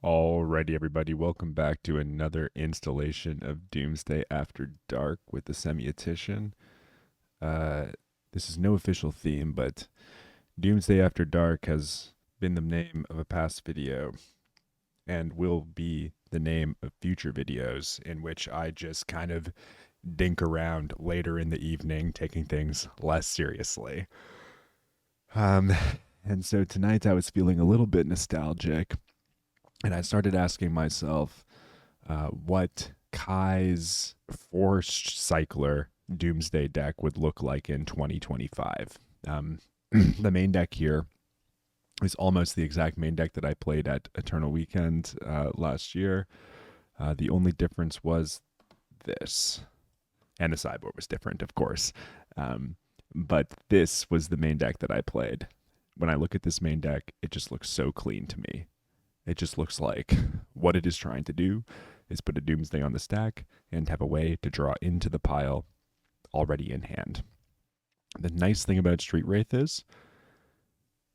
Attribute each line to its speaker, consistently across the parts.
Speaker 1: Alrighty, everybody, welcome back to another installation of Doomsday After Dark with the Semiotician. Uh, this is no official theme, but Doomsday After Dark has been the name of a past video and will be the name of future videos in which I just kind of dink around later in the evening, taking things less seriously. Um, and so tonight I was feeling a little bit nostalgic, and I started asking myself what Kai's Force Cycler Doomsday deck would look like in 2025. The main deck here is almost the exact main deck that I played at Eternal Weekend last year. The only difference was this, and the sideboard was different, of course. But this was the main deck that I played. When I look at this main deck, it just looks so clean to me. It just looks like what it is trying to do is put a Doomsday on the stack and have a way to draw into the pile already in hand. The nice thing about Street Wraith is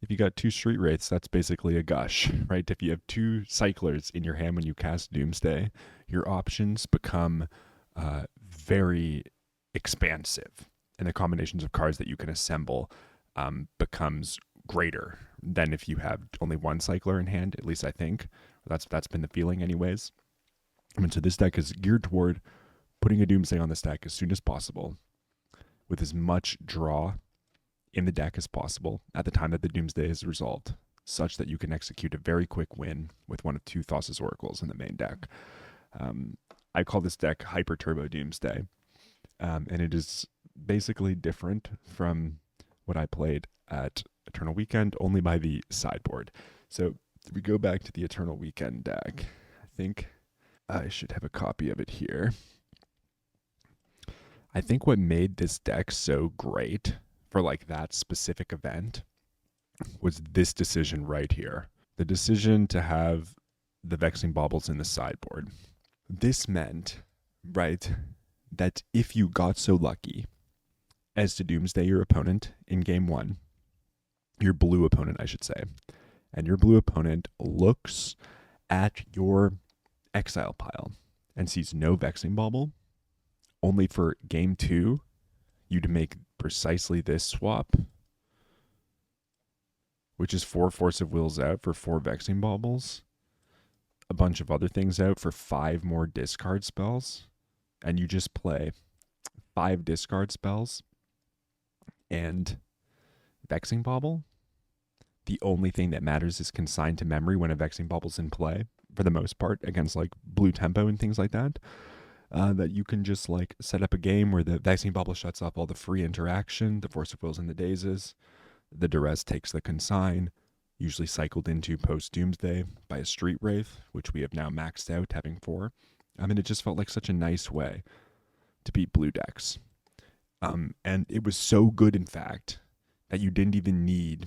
Speaker 1: if you got two Street Wraiths, that's basically a gush, right? If you have two Cyclers in your hand when you cast Doomsday, your options become very expansive, and the combinations of cards that you can assemble becomes greater than if you have only one Cycler in hand. At least I think that's been the feeling, anyways. And so this deck is geared toward putting a Doomsday on the stack as soon as possible, with as much draw in the deck as possible at the time that the Doomsday is resolved, such that you can execute a very quick win with one of two Thassa's Oracles in the main deck. I call this deck Hyper Turbo Doomsday, and it is basically different from what I played at Eternal Weekend, only by the sideboard. So if we go back to the Eternal Weekend deck, I think I should have a copy of it here. I think what made this deck so great for like that specific event was this decision right here. The decision to have the Vexing Baubles in the sideboard. This meant, right, that if you got so lucky as to Doomsday your opponent in game one, your blue opponent, I should say, and your blue opponent looks at your exile pile and sees no Vexing Bauble, only for game two, you to make precisely this swap, which is 4 Force of Wills out for 4 Vexing Baubles, a bunch of other things out for 5 more discard spells, and you just play 5 discard spells and Vexing Bauble. The only thing that matters is consigned to memory when a Vexing Bauble's in play, for the most part, against like blue tempo and things like that. That you can just like set up a game where the Vexing Bauble shuts off all the free interaction, the Force of Wills and the Dazes. The Duress takes the consign, usually cycled into post-Doomsday by a Street Wraith, which we have now maxed out, having 4. I mean, it just felt like such a nice way to beat blue decks. And it was so good, in fact, that you didn't even need...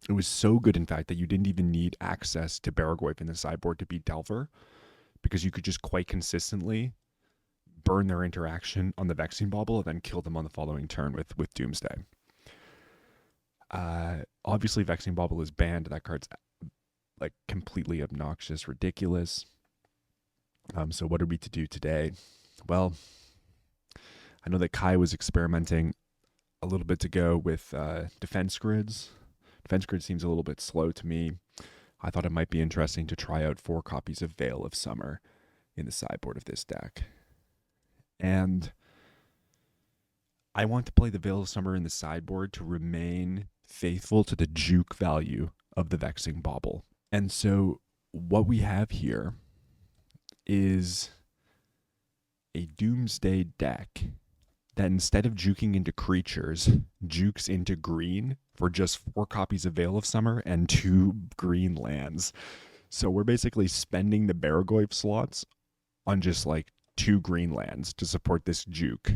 Speaker 1: It was so good, in fact, that you didn't even need access to Baragoyf in the sideboard to beat Delver, because you could just quite consistently burn their interaction on the Vexing Bauble and then kill them on the following turn with Doomsday. Obviously, Vexing Bauble is banned. That card's like completely obnoxious, ridiculous. So what are we to do today? Well, I know that Kai was experimenting a little bit ago with defense grids. Defense grid seems a little bit slow to me. I thought it might be interesting to try out 4 copies of Veil of Summer in the sideboard of this deck. And I want to play the Veil of Summer in the sideboard to remain faithful to the juke value of the Vexing Bauble. And so what we have here is a Doomsday deck that instead of juking into creatures, jukes into green for just 4 copies of Veil of Summer and 2 green lands. So we're basically spending the Baragoyf slots on just like 2 green lands to support this juke.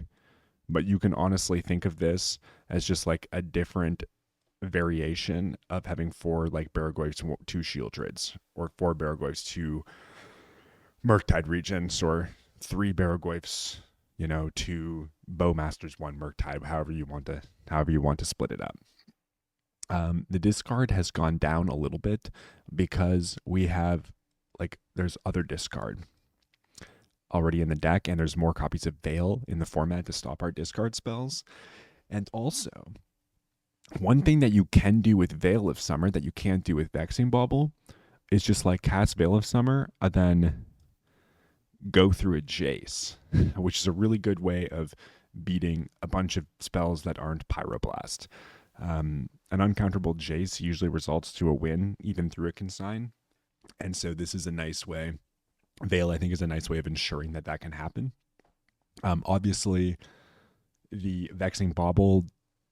Speaker 1: But you can honestly think of this as just like a different variation of having 4 like Baragoyfs, 2 Shieldreds, or 4 Baragoyfs, 2 Murktide Regents, or 3 Baragoyfs, 2 Bowmasters, 1 Murktide, however you want to split it up. The discard has gone down a little bit because we have, like, there's other discard already in the deck, and there's more copies of Veil in the format to stop our discard spells. And also, one thing that you can do with Veil of Summer that you can't do with Vexing Bauble is just like cast Veil of Summer and then go through a Jace, which is a really good way of beating a bunch of spells that aren't Pyroblast. An uncounterable Jace usually results to a win, even through a consign. And so this is a nice way. Veil, I think, is a nice way of ensuring that that can happen. Obviously, the Vexing Bauble,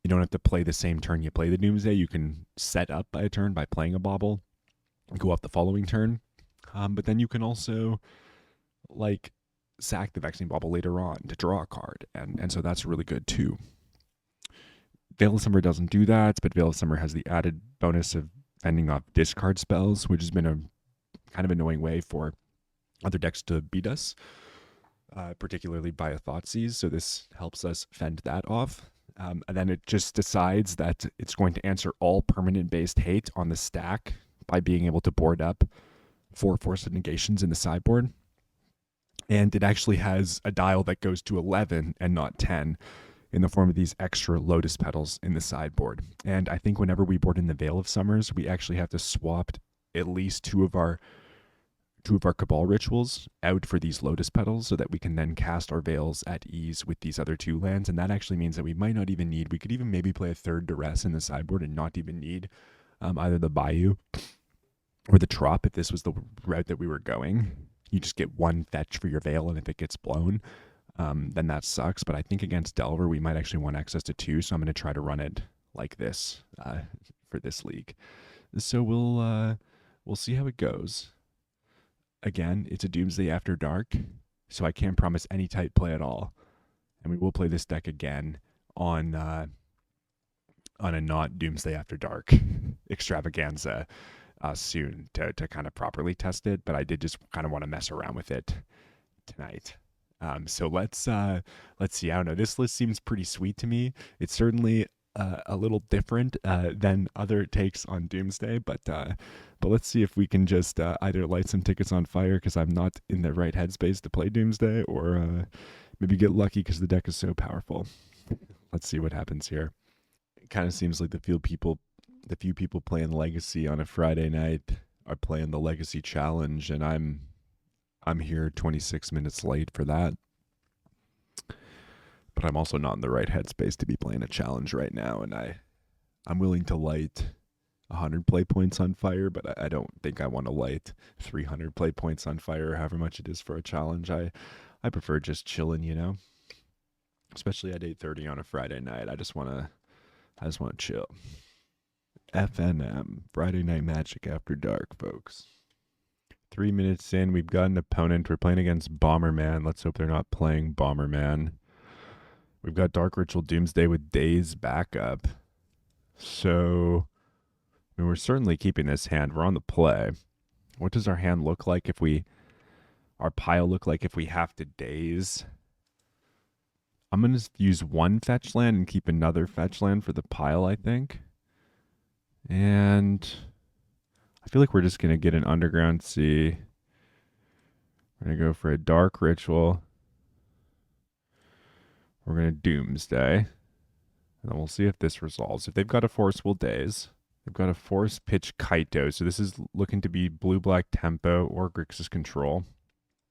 Speaker 1: you don't have to play the same turn you play the Doomsday. You can set up a turn by playing a Bauble, go up the following turn. But then you can also, like, sack the Vexing Bauble later on to draw a card. And so that's really good too. Veil of Summer doesn't do that, but Veil of Summer has the added bonus of ending off discard spells, which has been a kind of annoying way for other decks to beat us, particularly by a Thoughtseize. So this helps us fend that off. And then it just decides that it's going to answer all permanent-based hate on the stack by being able to board up 4 Force of Negations in the sideboard. And it actually has a dial that goes to 11 and not 10 in the form of these extra Lotus Petals in the sideboard. And I think whenever we board in the Veil of Summers, we actually have to swap at least two of our Cabal rituals out for these Lotus Petals so that we can then cast our Veils at ease with these other 2 lands. And that actually means that we might not even need, we could even maybe play a 3rd Duress in the sideboard and not even need either the Bayou or the Trop if this was the route that we were going. You just get 1 fetch for your Veil, and if it gets blown, then that sucks. But I think against Delver, we might actually want access to 2, so I'm going to try to run it like this for this league. So we'll see how it goes. Again, it's a Doomsday After Dark, so I can't promise any tight play at all. And we will play this deck again on a not Doomsday After Dark extravaganza soon to kind of properly test it. But I did just kind of want to mess around with it tonight. So let's see. I don't know. This list seems pretty sweet to me. It's certainly a little different than other takes on Doomsday, but let's see if we can just either light some tickets on fire because I'm not in the right headspace to play Doomsday, or maybe get lucky because the deck is so powerful. Let's see what happens here. It kind of seems like the few people playing Legacy on a Friday night are playing the Legacy Challenge, and I'm here 26 minutes late for that. But I'm also not in the right headspace to be playing a challenge right now, and I'm willing to light 100 play points on fire, but I don't think I want to light 300 play points on fire, or however much it is for a challenge. I prefer just chilling, you know, especially at 8:30 on a Friday night. I just want to chill. FNM, Friday Night Magic After Dark, folks. 3 minutes in, we've got an opponent. We're playing against Bomberman. Let's hope they're not playing Bomberman. We've got Dark Ritual Doomsday with Daze backup. So, I mean, we're certainly keeping this hand. We're on the play. What does our hand look like our pile look like if we have to Daze? I'm going to use 1 fetch land and keep another fetch land for the pile, I think. And I feel like we're just going to get an Underground Sea. We're going to go for a Dark Ritual. We're going to Doomsday. And then we'll see if this resolves. If they've got a Force, we'll Daze. They've got a Force Pitch Kaito. So this is looking to be blue-black tempo or Grixis control.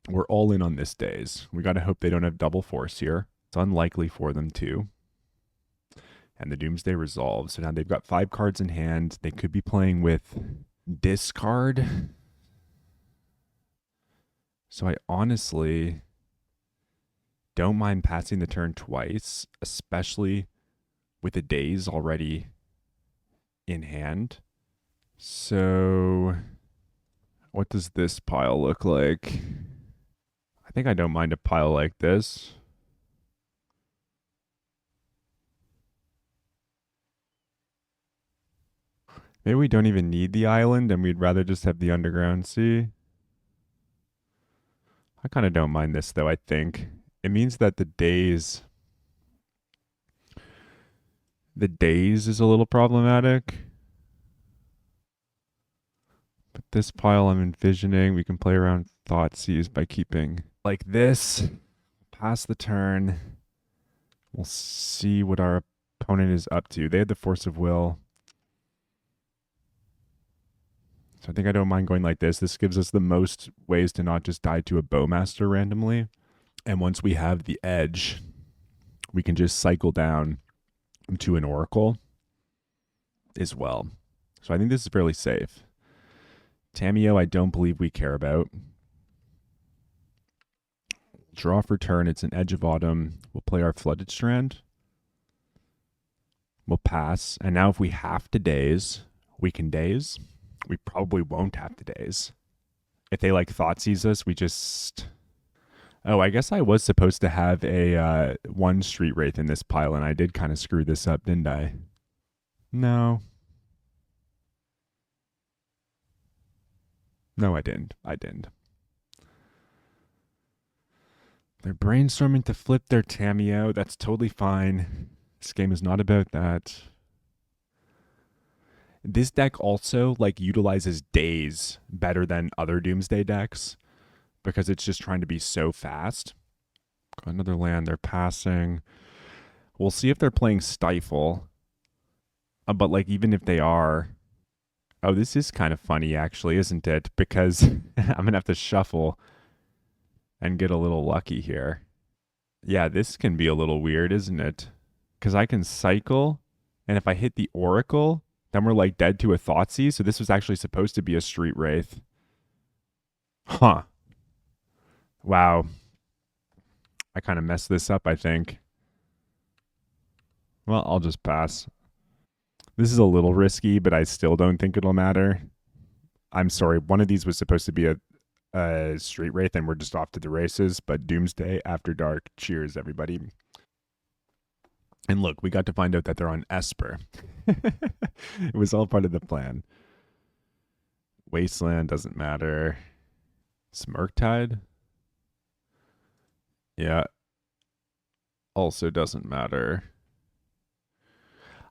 Speaker 1: We're all in on this Daze. We got to hope they don't have double Force here. It's unlikely for them to. And the Doomsday resolves. So now they've got 5 cards in hand. They could be playing with discard. So I honestly don't mind passing the turn twice, especially with the Daze already in hand. So what does this pile look like? I think I don't mind a pile like this. Maybe we don't even need the island and we'd rather just have the Underground Sea. I kind of don't mind this though, I think. It means that the Daze is a little problematic. This pile I'm envisioning, we can play around Thoughtseize by keeping like this. Pass the turn. We'll see what our opponent is up to. They had the Force of Will. So I think I don't mind going like this. This gives us the most ways to not just die to a Bowmaster randomly. And once we have the edge, we can just cycle down to an Oracle as well. So I think this is fairly safe. Tamiyo, I don't believe we care about. Draw for turn. It's an Edge of Autumn. We'll play our Flooded Strand. We'll pass. And now if we have to daze, we can daze. We probably won't have to daze. If they like Thoughtseize us, we just... Oh, I guess I was supposed to have a one Street Wraith in this pile, and I did kind of screw this up, didn't I? No. No, I didn't. I didn't. They're brainstorming to flip their Tamiyo. That's totally fine. This game is not about that. This deck also like utilizes daze better than other Doomsday decks because it's just trying to be so fast. Got another land. They're passing. We'll see if they're playing Stifle. But like even if they are... Oh, this is kind of funny actually, isn't it? Because I'm going to have to shuffle and get a little lucky here. Yeah, this can be a little weird, isn't it? Because I can cycle, and if I hit the Oracle, then we're like dead to a Thoughtseize. So this was actually supposed to be a Street Wraith. Huh. Wow. I kind of messed this up, I think. Well, I'll just pass. This is a little risky, but I still don't think it'll matter. I'm sorry. One of these was supposed to be a Street Wraith, and we're just off to the races. But Doomsday After Dark. Cheers, everybody. And look, we got to find out that they're on Esper. It was all part of the plan. Wasteland doesn't matter. Smirktide? Yeah. Also doesn't matter.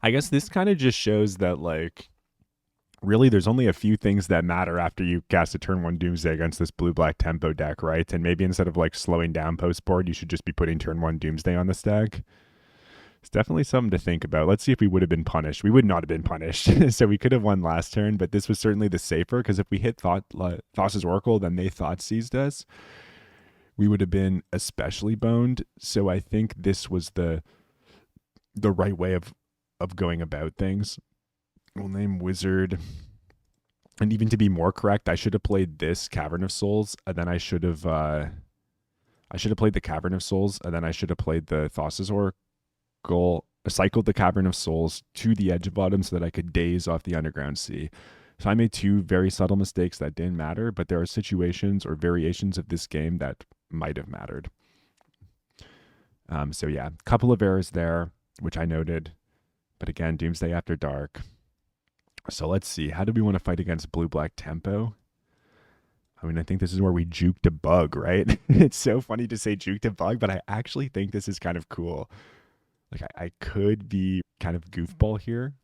Speaker 1: I guess this kind of just shows that, like, really there's only a few things that matter after you cast a turn 1 Doomsday against this blue-black tempo deck, right? And maybe instead of, like, slowing down post-board, you should just be putting turn 1 Doomsday on this deck. It's definitely something to think about. Let's see if we would have been punished. We would not have been punished. So we could have won last turn, but this was certainly the safer, because if we hit Thoth's Oracle, then they Thoughtseized us. We would have been especially boned. So I think this was the right way of going about things. We'll name Wizard. And even to be more correct, I should have played this Cavern of Souls, and then I should have played the Cavern of Souls, and then I should have played the Thoth's Oracle, cycled the Cavern of Souls to the Edge of Autumn so that I could daze off the Underground Sea. So I made two very subtle mistakes that didn't matter, but there are situations or variations of this game that might have mattered. So yeah, a couple of errors there, which I noted. But again, Doomsday After Dark. So let's see. How do we want to fight against blue-black tempo? I mean, I think this is where we juke to bug, right? It's so funny to say juke to bug, but I actually think this is kind of cool. Like, I could be kind of goofball here,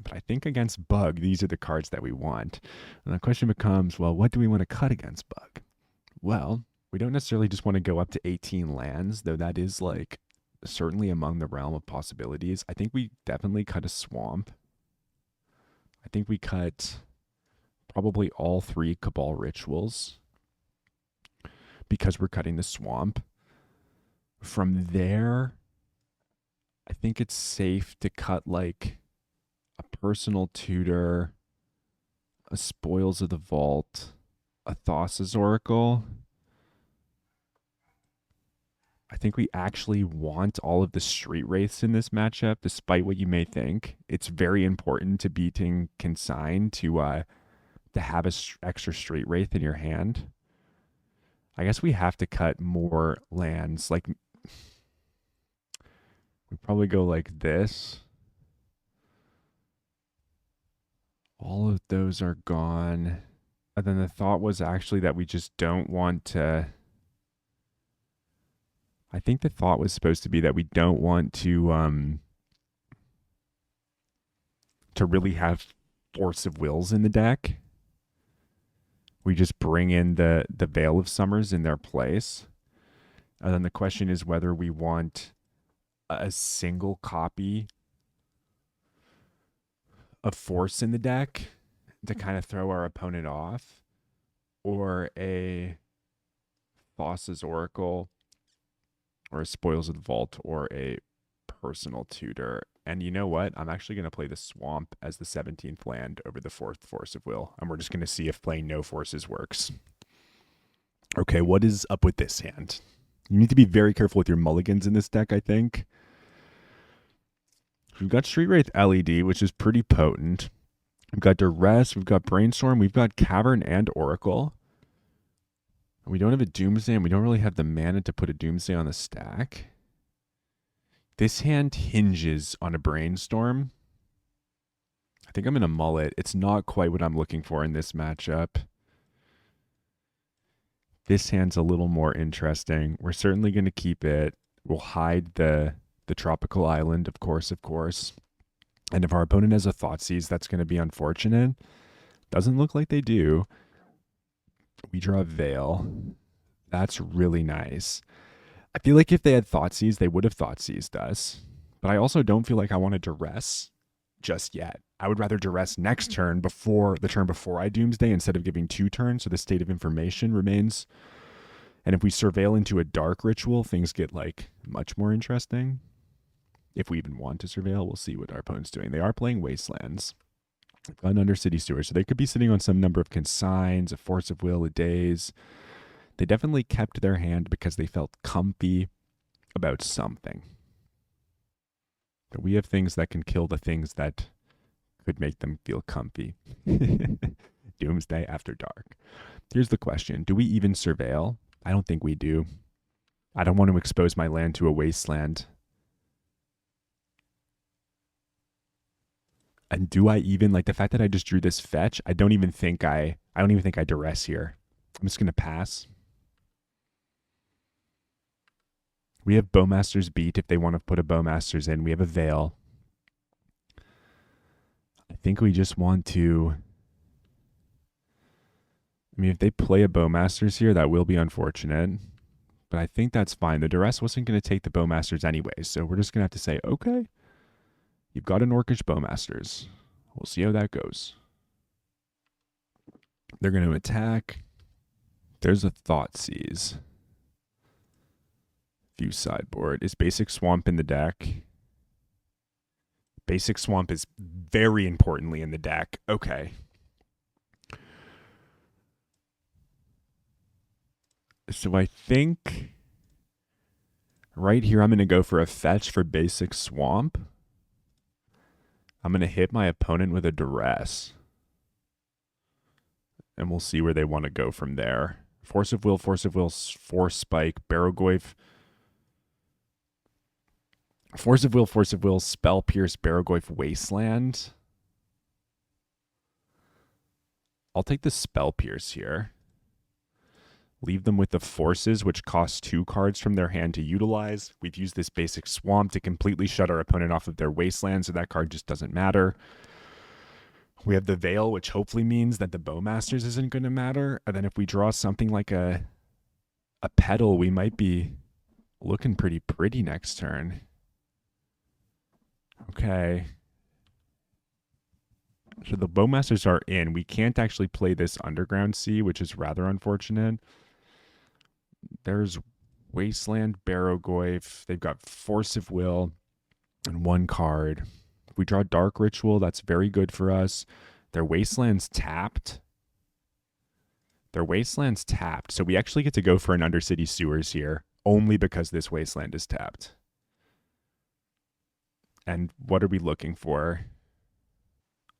Speaker 1: but I think against bug, these are the cards that we want. And the question becomes, well, what do we want to cut against bug? Well, we don't necessarily just want to go up to 18 lands, though that is, like, certainly among the realm of possibilities. I think we definitely cut a swamp. I think we cut probably all 3 Cabal Rituals because we're cutting the swamp. From there, I think it's safe to cut like a Personal Tutor, a Spoils of the Vault, a Thoth's Oracle. I think we actually want all of the Street Wraiths in this matchup, despite what you may think. It's very important to beating Consign to have a extra Street Wraith in your hand. I guess we have to cut more lands. Like, we probably go like this. All of those are gone. And then the thought was actually that we just don't want to... I think the thought was supposed to be that we don't want to really have Force of Wills in the deck. We just bring in the Veil of Summers in their place. And then the question is whether we want a single copy of Force in the deck to kind of throw our opponent off, or a Foss's Oracle, or a Spoils of the Vault, or a Personal Tutor. And you know what? I'm actually going to play the Swamp as the 17th land over the 4th Force of Will. And we're just going to see if playing no forces works. Okay, what is up with this hand? You need to be very careful with your mulligans in this deck, I think. We've got Street Wraith LED, which is pretty potent. We've got Duress, we've got Brainstorm, we've got Cavern and Oracle. We don't have a Doomsday, and we don't really have the mana to put a Doomsday on the stack. This hand hinges on a Brainstorm. I think I'm going to mull it. It's not quite what I'm looking for in this matchup. This hand's a little more interesting. We're certainly going to keep it. We'll hide the Tropical Island, of course. And if our opponent has a Thoughtseize, that's going to be unfortunate. Doesn't look like they do. We draw a Veil. That's really nice. I feel like if they had Thoughtseize, they would have Thoughtseized us. But I also don't feel like I want to Duress just yet. I would rather Duress next turn, before the turn before I Doomsday, instead of giving 2 turns, so the State of Information remains. And if we Surveil into a Dark Ritual, things get like much more interesting. If we even want to Surveil, we'll see what our opponent's doing. They are playing Wastelands. They've got an Undercity Sewer, so they could be sitting on some number of Consigns, a Force of Will, a Daze. They definitely kept their hand because they felt comfy about something. But we have things that can kill the things that could make them feel comfy. Doomsday After Dark. Here's the question. Do we even Surveil? I don't think we do. I don't want to expose my land to a Wasteland. And do I even, like, the fact that I just drew this fetch, I don't even think I Duress here. I'm just going to pass. We have Bowmaster's Beat if they want to put a Bowmaster's in. We have a Veil. I think we just want to... I mean, if they play a Bowmaster's here, that will be unfortunate. But I think that's fine. The Duress wasn't going to take the Bowmasters anyway, so we're just going to have to say, okay, you've got an Orcish Bowmasters. We'll see how that goes. They're going to attack. There's a Thoughtseize. View sideboard. Is Basic Swamp in the deck? Basic Swamp is very importantly in the deck. Okay. So I think right here I'm going to go for a fetch for Basic Swamp. I'm going to hit my opponent with a Duress. And we'll see where they want to go from there. Force of Will, Force Spike, Barrogoyf. Force of Will, Spell Pierce, Barrogoyf, Wasteland. I'll take the Spell Pierce here. Leave them with the Forces, which cost 2 cards from their hand to utilize. We've used this Basic Swamp to completely shut our opponent off of their Wasteland, so that card just doesn't matter. We have the Veil, which hopefully means that the Bowmasters isn't going to matter. And then if we draw something like a Petal, we might be looking pretty next turn. Okay. So the Bowmasters are in. We can't actually play this Underground Sea, which is rather unfortunate. There's Wasteland, Barrogoyf. They've got Force of Will and 1 card. If we draw Dark Ritual, that's very good for us. Their Wasteland's tapped. So we actually get to go for an Undercity Sewers here, only because this Wasteland is tapped. And what are we looking for?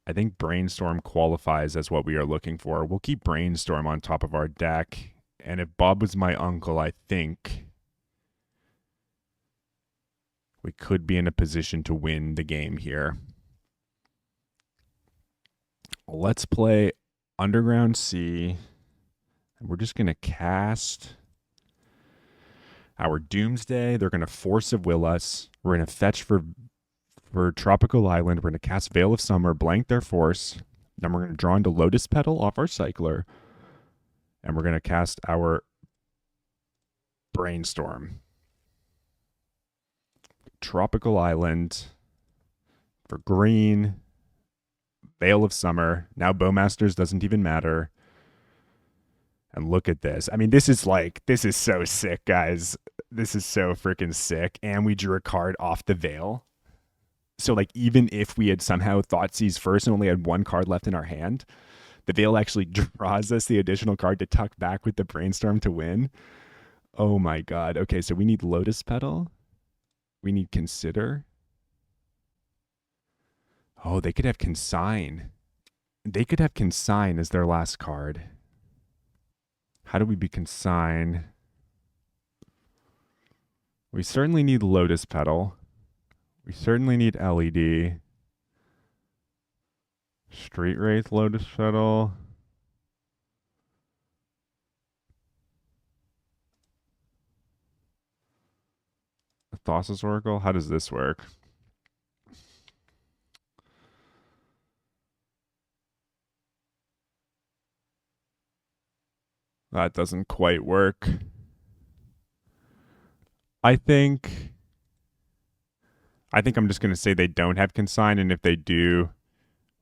Speaker 1: I think Brainstorm qualifies as what we are looking for. We'll keep Brainstorm on top of our deck. And if Bob was my uncle, I think we could be in a position to win the game here. Let's play Underground Sea. And we're just going to cast our Doomsday. They're going to Force of Will us. We're going to fetch for Tropical Island. We're going to cast Veil of Summer, blank their Force. Then we're going to draw into Lotus Petal off our Cycler. And we're going to cast our Brainstorm. Tropical Island for green. Veil of Summer. Now Bowmasters doesn't even matter. And look at this. I mean, this is so sick, guys. This is so freaking sick. And we drew a card off the Veil. So, like, even if we had somehow Thoughtseize first and only had one card left in our hand, the Veil actually draws us the additional card to tuck back with the Brainstorm to win. Oh my god. Okay, so we need Lotus Petal. We need Consider. Oh, they could have Consign. They could have Consign as their last card. How do we be Consign? We certainly need Lotus Petal. We certainly need LED. Street Wraith, Lotus Petal. Thassa's Oracle. How does this work? That doesn't quite work. I think I'm just going to say they don't have Consign, and if they do,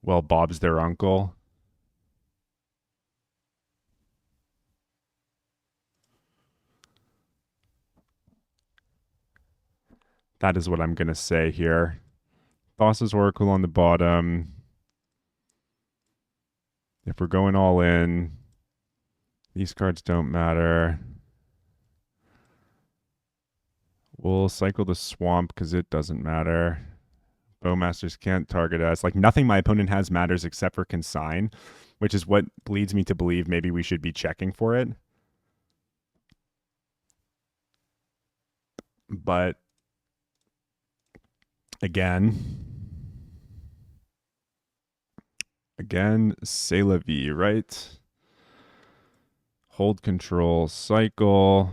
Speaker 1: well, Bob's their uncle. That is what I'm going to say here. Thassa's Oracle on the bottom. If we're going all in, these cards don't matter. We'll cycle the Swamp because it doesn't matter. Bowmasters can't target us. Like, nothing my opponent has matters except for Consign, which is what leads me to believe maybe we should be checking for it. But again, c'est la vie, right? Hold control, cycle,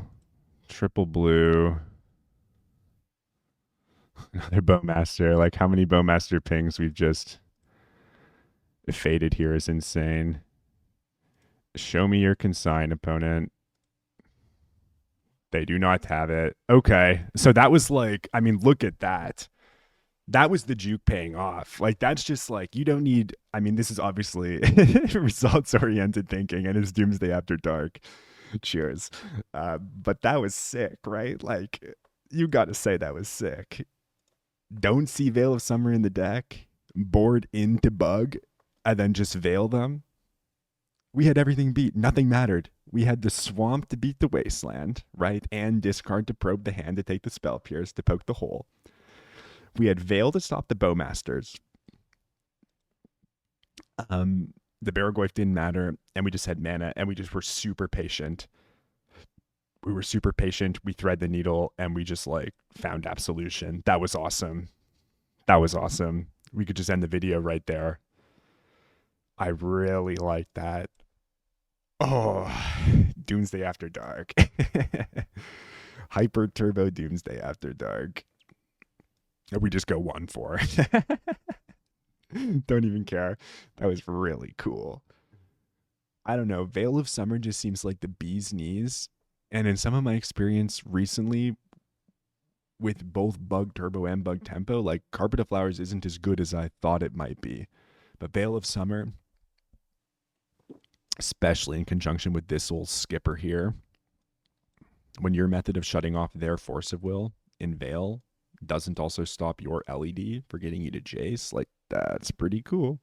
Speaker 1: triple blue. Another Bowmaster. Like, how many Bowmaster pings we've just faded here is insane. Show me your Consign, opponent. They do not have it. Okay. So that was like, I mean, look at that. That was the juke paying off. Like, that's just like, you don't need, I mean, this is obviously results oriented thinking, and it's Doomsday After Dark. Cheers. But that was sick, right? Like, you got to say that was sick. Don't see Veil of Summer in the deck, board into Bug, and then just Veil them. We had everything beat. Nothing mattered. We had the Swamp to beat the Wasteland, right? And discard to probe the hand to take the Spell Pierce to poke the hole. We had Veil to stop the Bowmasters. The Barragoyf didn't matter, and we just had mana, and we just were super patient. We were super patient. We thread the needle, and we just like found absolution. That was awesome. That was awesome. We could just end the video right there. I really like that. Oh, Doomsday After Dark. Hyper Turbo Doomsday After Dark. We just go 1-4. Don't even care. That was really cool. I don't know. Veil of Summer just seems like the bee's knees. And in some of my experience recently with both Bug Turbo and Bug Tempo, like, Carpet of Flowers isn't as good as I thought it might be. But Veil of Summer, especially in conjunction with this old skipper here, when your method of shutting off their Force of Will in Veil doesn't also stop your LED for getting you to Jace, like, that's pretty cool.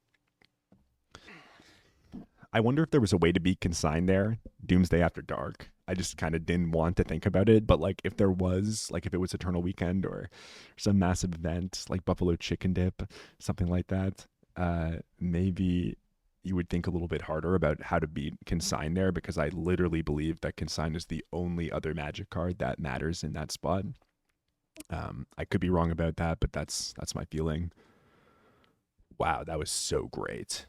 Speaker 1: I wonder if there was a way to be consigned there, Doomsday After Dark. I just kind of didn't want to think about it, but like, if there was, like, if it was Eternal Weekend or some massive event like Buffalo Chicken Dip, something like that, maybe you would think a little bit harder about how to be consigned there, because I literally believe that consign is the only other Magic card that matters in that spot. I could be wrong about that, but that's my feeling. Wow, that was so great.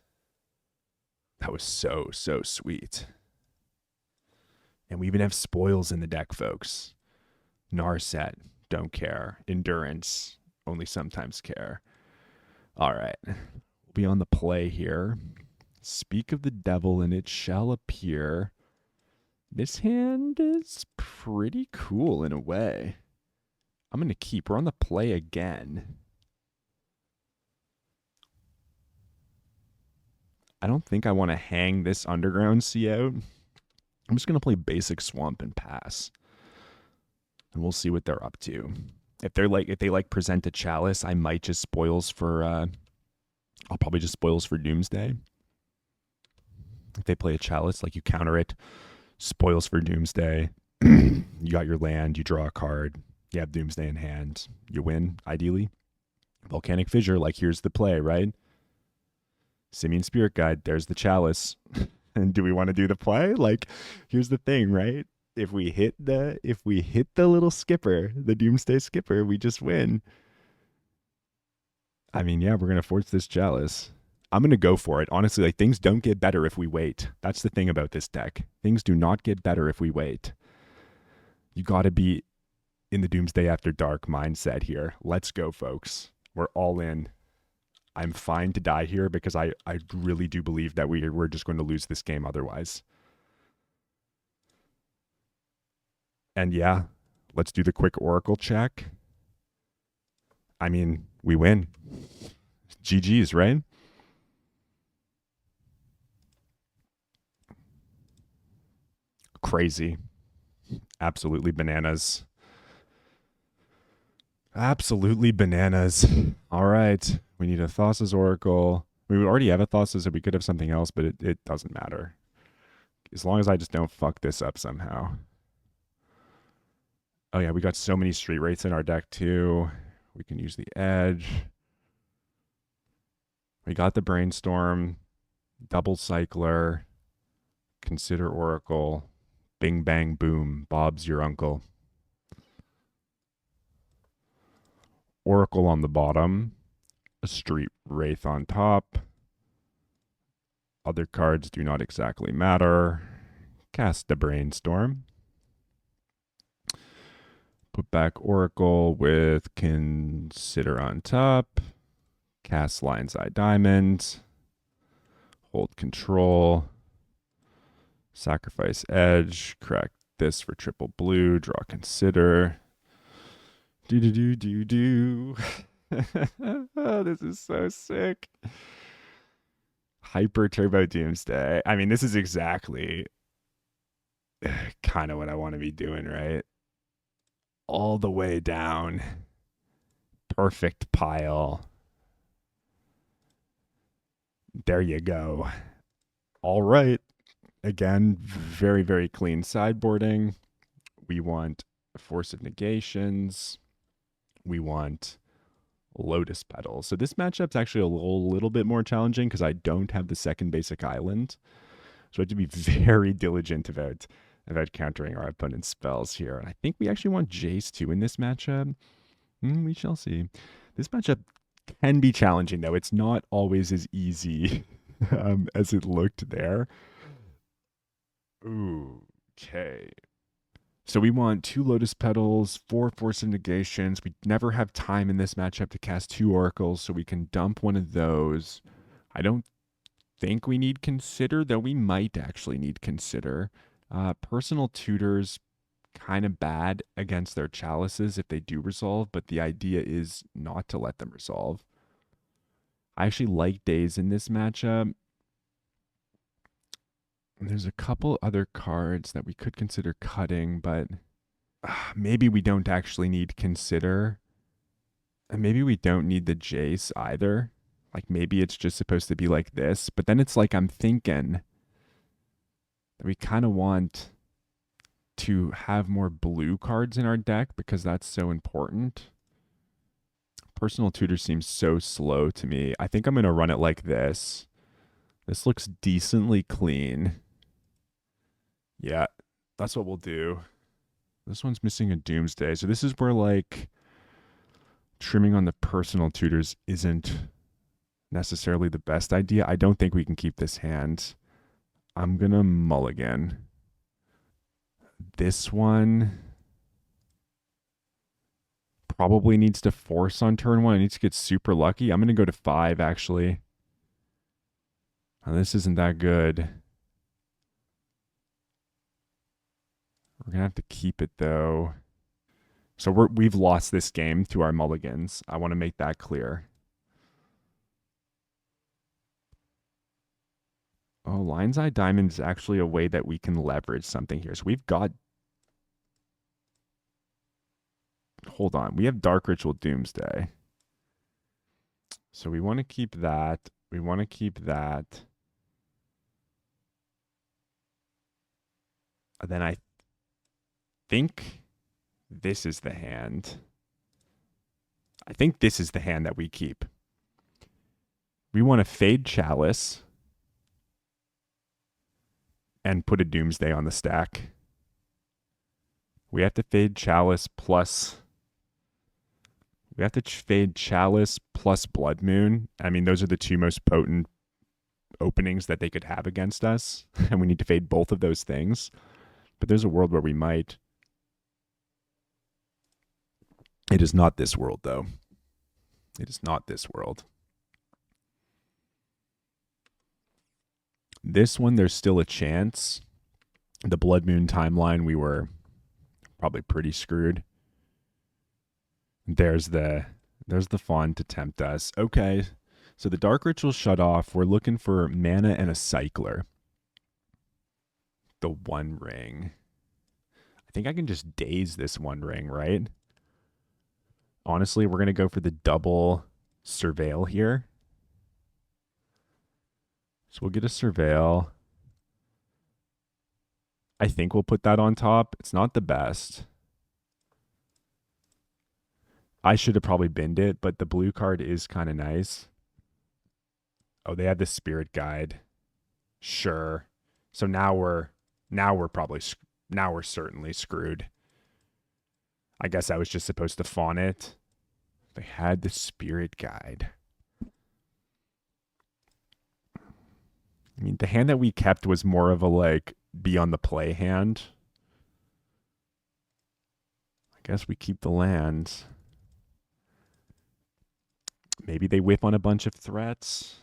Speaker 1: That was so sweet. And we even have spoils in the deck, folks. Narset, don't care. Endurance, only sometimes care. All right, we'll be on the play here. Speak of the devil, and it shall appear. This hand is pretty cool in a way. I'm going to keep. We're on the play again. I don't think I want to hang this Underground Sea out. I'm just going to play basic Swamp and pass. And we'll see what they're up to. If they present a Chalice, I might just spoils for I'll probably just spoils for Doomsday. If they play a Chalice, like you counter it, spoils for Doomsday. You got your land, you draw a card, you have Doomsday in hand, you win, ideally. Volcanic Fissure, like here's the play, right? Simian Spirit Guide, there's the Chalice. And do we want to do the play? Like, here's the thing, right? If we hit the little skipper, the Doomsday skipper, we just win. I mean, yeah, we're gonna force this Chalice. I'm gonna go for it. Honestly, like things don't get better if we wait. That's the thing about this deck. Things do not get better if we wait. You gotta be in the Doomsday After Dark mindset here. Let's go, folks. We're all in. I'm fine to die here because I really do believe that we're just going to lose this game otherwise. And yeah, let's do the quick Oracle check. I mean, we win. GG's, right? Crazy. Absolutely bananas. Absolutely bananas. All right. We need a Thassa's Oracle. We would already have a Thassa's, so we could have something else, but it doesn't matter. As long as I just don't fuck this up somehow. Oh yeah, we got so many Street Wraiths in our deck too. We can use the Edge. We got the Brainstorm, Double Cycler, Consider Oracle, Bing Bang Boom, Bob's your uncle. Oracle on the bottom, a Street Wraith on top. Other cards do not exactly matter. Cast a Brainstorm. Put back Oracle with Consider on top. Cast Lion's Eye Diamond. Hold Control. Sacrifice Edge. Crack this for triple blue. Draw Consider. Do. Oh, this is so sick. Hyper Turbo Doomsday. I mean, this is exactly kind of what I want to be doing, right? All the way down. Perfect pile. There you go. All right. Again, very, very clean sideboarding. We want Force of Negations. We want Lotus Petals. So this matchup's actually a little bit more challenging because I don't have the second basic island. So I have to be very diligent about countering our opponent's spells here. And I think we actually want Jace too in this matchup. We shall see. This matchup can be challenging though. It's not always as easy as it looked there. Ooh, okay. So we want 2 Lotus Petals, 4 Force of Negations. We never have time in this matchup to cast 2 Oracles, so we can dump one of those. I don't think we need Consider, though we might actually need Consider. Personal Tutors, kind of bad against their Chalices if they do resolve, but the idea is not to let them resolve. I actually like Daze in this matchup. There's a couple other cards that we could consider cutting, but maybe we don't actually need Consider. And maybe we don't need the Jace either. Like maybe it's just supposed to be like this. But then it's like I'm thinking that we kind of want to have more blue cards in our deck because that's so important. Personal Tutor seems so slow to me. I think I'm going to run it like this. This looks decently clean. Yeah, that's what we'll do. This one's missing a Doomsday. So this is where like trimming on the Personal Tutors isn't necessarily the best idea. I don't think we can keep this hand. I'm going to mulligan. This one probably needs to force on turn 1. It needs to get super lucky. I'm going to go to 5 actually. Now, this isn't that good. We're going to have to keep it, though. So we've lost this game to our mulligans. I want to make that clear. Oh, Lion's Eye Diamond is actually a way that we can leverage something here. So we've got... Hold on. We have Dark Ritual Doomsday. So we want to keep that. We want to keep that. And then I think this is the hand. I think this is the hand that we keep. We want to fade Chalice and put a Doomsday on the stack. We have to fade Chalice plus... We have to fade Chalice plus Blood Moon. I mean, those are the two most potent openings that they could have against us. And we need to fade both of those things. But there's a world where we might. It is not this world, though. It is not this world. This one, there's still a chance. The Blood Moon timeline, we were probably pretty screwed. There's the fawn to tempt us. Okay, so the Dark Ritual shut off. We're looking for mana and a cycler. The One Ring. I think I can just daze this One Ring, right? Honestly, we're going to go for the double Surveil here. So we'll get a Surveil. I think we'll put that on top. It's not the best. I should have probably binned it, but the blue card is kind of nice. Oh, they have the Spirit Guide. Sure. So now we're certainly screwed. I guess I was just supposed to fawn it. They had the Spirit Guide. I mean, the hand that we kept was more of a like be on the play hand. I guess we keep the lands. Maybe they whip on a bunch of threats.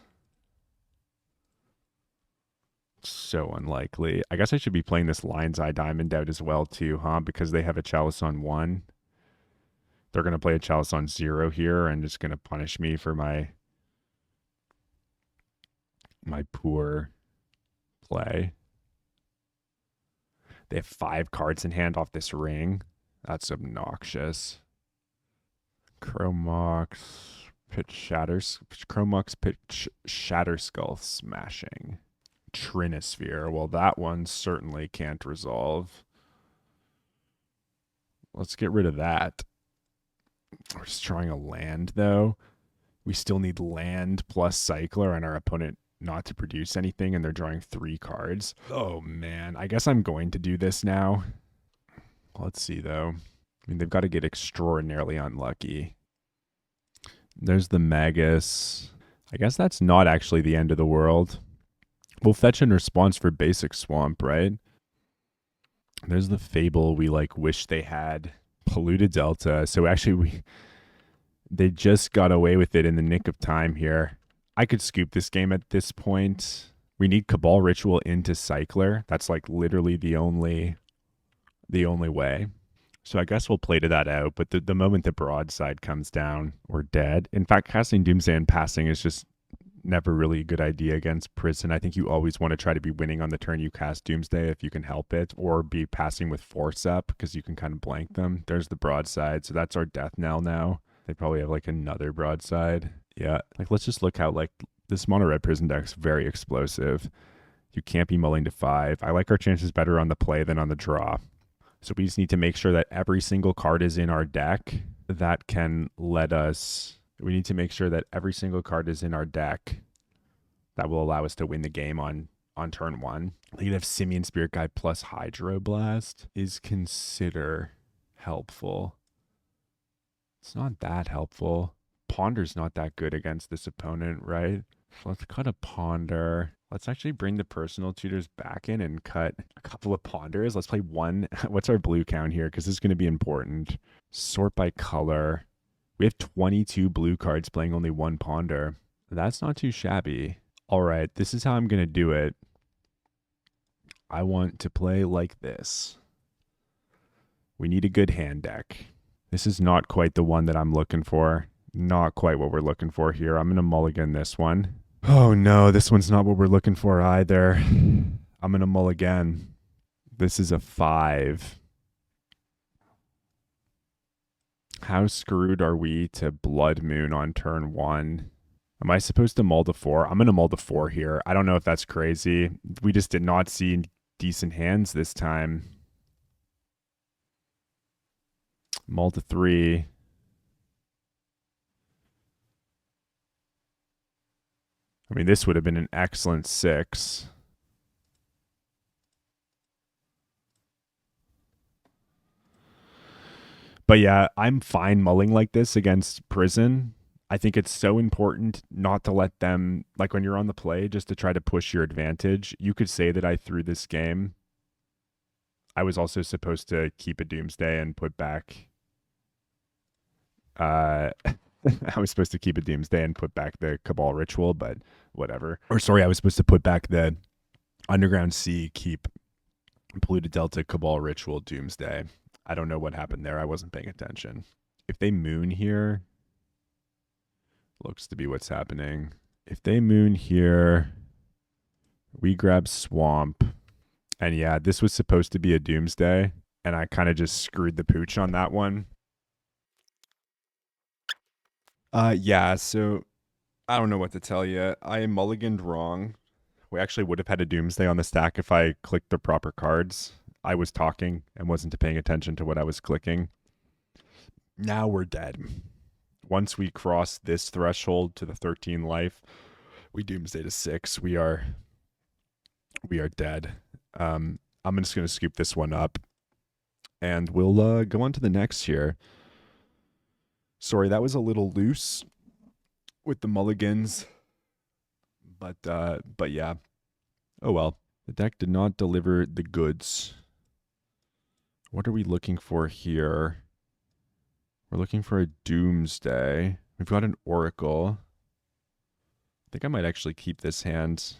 Speaker 1: So unlikely. I guess I should be playing this Lion's Eye Diamond out as well too, huh? Because they have a Chalice on 1. They're going to play a Chalice on 0 here and just going to punish me for my poor play. They have 5 cards in hand off this ring. That's obnoxious. Chromox... Chromox pitch Shatterskull Smashing. Trinisphere. Well, that one certainly can't resolve. Let's get rid of that. We're just drawing a land, though. We still need land plus Cycler and our opponent not to produce anything, and they're drawing 3 cards. Oh, man. I guess I'm going to do this now. Let's see, though. I mean, they've got to get extraordinarily unlucky. There's the Magus. I guess that's not actually the end of the world. We'll fetch in response for basic Swamp, right? There's the Fable we like wish they had. Polluted Delta. So actually they just got away with it in the nick of time here. I could scoop this game at this point. We need Cabal Ritual into Cycler. That's like literally the only way. So I guess we'll play to that out, but the moment the broadside comes down, we're dead. In fact, casting Doomsday and passing is just never really a good idea against Prison. I think you always want to try to be winning on the turn you cast Doomsday if you can help it, or be passing with Force Up because you can kind of blank them. There's the broadside, so that's our death knell now. They probably have like another broadside. Yeah, like let's just look how like this mono red Prison deck's very explosive. You can't be mulling to 5. I like our chances better on the play than on the draw. So we just need to make sure that every single card is in our deck that can let us... We need to make sure that every single card is in our deck that will allow us to win the game on turn 1. You could have Simian Spirit Guide plus Hydroblast is consider helpful. It's not that helpful. Ponder's not that good against this opponent, right? So let's cut a Ponder. Let's actually bring the Personal Tutors back in and cut a couple of Ponders. Let's play 1. What's our blue count here? Because this is going to be important. Sort by color. We have 22 blue cards playing only 1 Ponder. That's not too shabby. All right, this is how I'm going to do it. I want to play like this. We need a good hand deck. This is not quite the one that I'm looking for. Not quite what we're looking for here. I'm going to mulligan this one. Oh no, this one's not what we're looking for either. I'm going to mulligan. This is a 5. How screwed are we to Blood Moon on turn 1? Am I supposed to mull to 4? I'm going to mull to 4 here. I don't know if that's crazy. We just did not see decent hands this time. Mull to 3. I mean, this would have been an excellent 6. But yeah, I'm fine mulling like this against Prison. I think it's so important not to let them, like when you're on the play, just to try to push your advantage. You could say that I threw this game. I was also supposed to keep a Doomsday and put back... I was supposed to keep a Doomsday and put back the Cabal Ritual, but whatever. Or sorry, I was supposed to put back the Underground Sea, keep Polluted Delta, Cabal Ritual, Doomsday. I don't know what happened there. I wasn't paying attention. If they moon here, looks to be what's happening. If they moon here, we grab Swamp. And yeah, this was supposed to be a Doomsday, and I kind of just screwed the pooch on that one. Yeah, so I don't know what to tell you. I mulliganed wrong. We actually would have had a Doomsday on the stack if I clicked the proper cards. I was talking and wasn't paying attention to what I was clicking. Now we're dead. Once we cross this threshold to the 13 life, we Doomsday to 6. We are dead. I'm just going to scoop this one up, and we'll go on to the next here. Sorry, that was a little loose with the mulligans, but yeah. Oh well, the deck did not deliver the goods. What are we looking for here? We're looking for a Doomsday. We've got an Oracle. I think I might actually keep this hand.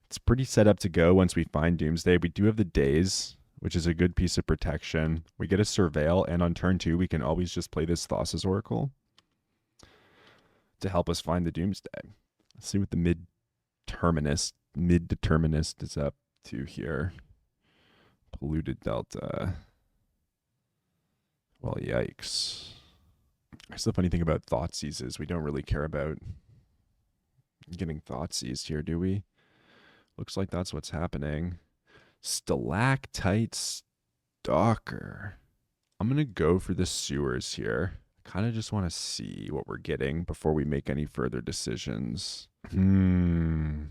Speaker 1: It's pretty set up to go once we find Doomsday. We do have the Daze, which is a good piece of protection. We get a Surveil, and on turn 2, we can always just play this Thassa's Oracle to help us find the Doomsday. Let's see what the mid-determinist is up to here. Polluted Delta. Well, yikes. That's the funny thing about Thoughtseize is we don't really care about getting Thoughtseized here, do we? Looks like that's what's happening. Stalactite Stalker. I'm going to go for the Sewers here. I kind of just want to see what we're getting before we make any further decisions. I'm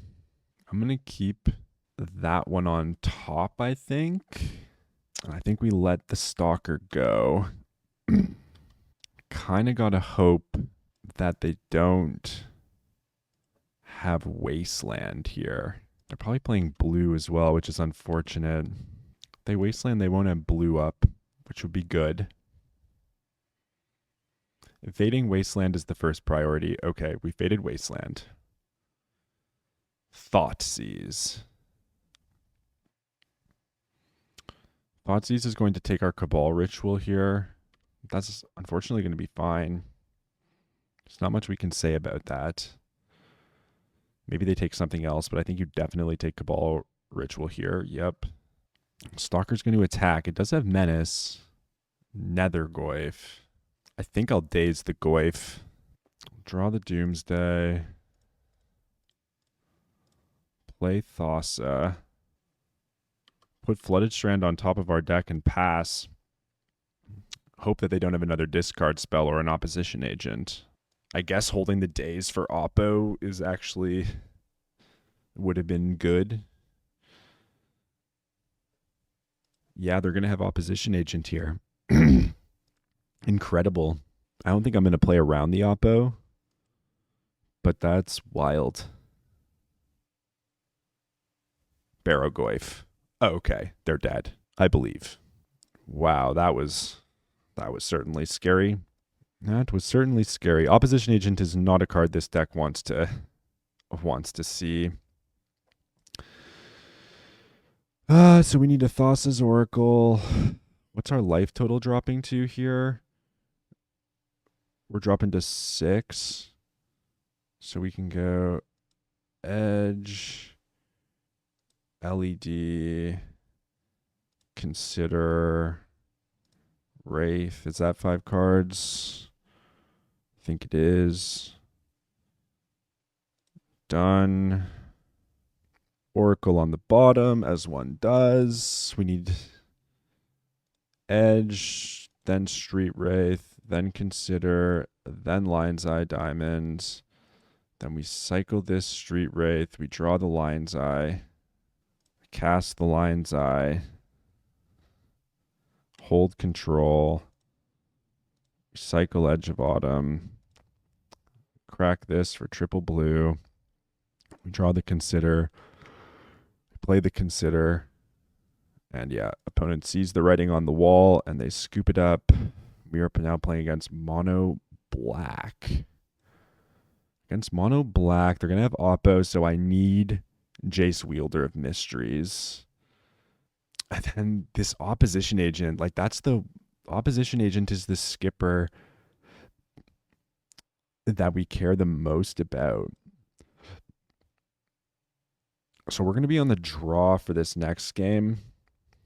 Speaker 1: going to keep that one on top, I think. I think we let the Stalker go. Kind of got to hope that they don't have Wasteland here. They're probably playing blue as well, which is unfortunate. If they Wasteland, they won't have blue up, which would be good. Fading Wasteland is the first priority. Okay, we faded Wasteland. Thoughtseize. Thoughtseize is going to take our Cabal Ritual here. That's unfortunately going to be fine. There's not much we can say about that. Maybe they take something else, but I think you definitely take Cabal Ritual here. Yep. Stalker's going to attack. It does have Menace. Nethergoyf. I think I'll Daze the Goyf. Draw the Doomsday. Play Thassa. Put Flooded Strand on top of our deck and pass. Hope that they don't have another discard spell or an opposition agent. I guess holding the Daze for Oppo is actually would have been good. Yeah, they're going to have opposition agent here. Incredible. I don't think I'm going to play around the Oppo, but that's wild. Barrogoyf. Oh, okay, they're dead, I believe. Wow, that was certainly scary. That was certainly scary. Opposition Agent is not a card this deck wants to see. So we need a Thassa's Oracle. What's our life total dropping to here? We're dropping to 6. So we can go Edge, LED, Consider, Wraith. Is that 5 cards? I think it is. Done. Oracle on the bottom, as one does. We need Edge, then Street Wraith, then Consider, then Lion's Eye Diamonds. Then we cycle this Street Wraith. We draw the Lion's Eye. Cast the Lion's Eye. Hold control. Cycle Edge of Autumn. Crack this for triple blue. We draw the Consider. Play the Consider. And yeah, opponent sees the writing on the wall and they scoop it up. We are now playing against mono black. Against mono black, they're going to have Oppo, so I need Jace Wielder of Mysteries. And then this opposition agent, like that's the opposition agent is the skipper that we care the most about. So we're going to be on the draw for this next game,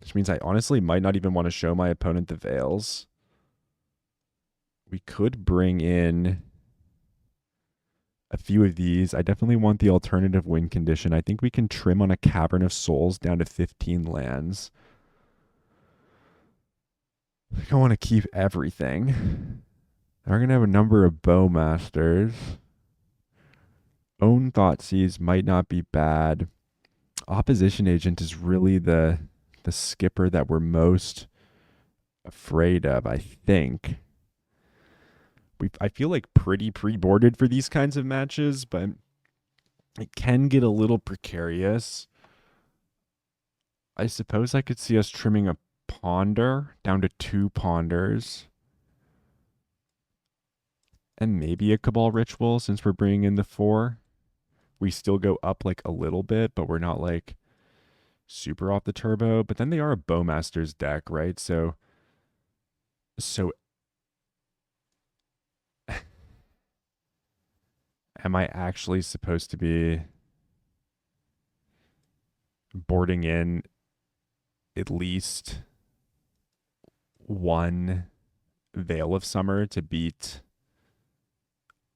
Speaker 1: which means I honestly might not even want to show my opponent the Veils. We could bring in a few of these. I definitely want the alternative win condition. I think we can trim on a Cavern of Souls down to 15 lands. I think I want to keep everything. We're going to have a number of Bowmasters. Own Thoughtseize might not be bad. Opposition Agent is really the skipper that we're most afraid of, I think. I feel like pretty pre-boarded for these kinds of matches, but it can get a little precarious. I suppose I could see us trimming a Ponder down to 2 Ponders. And maybe a Cabal Ritual since we're bringing in the 4. We still go up like a little bit, but we're not like super off the turbo. But then they are a Bowmaster's deck, right? So am I actually supposed to be boarding in at least one Veil of Summer to beat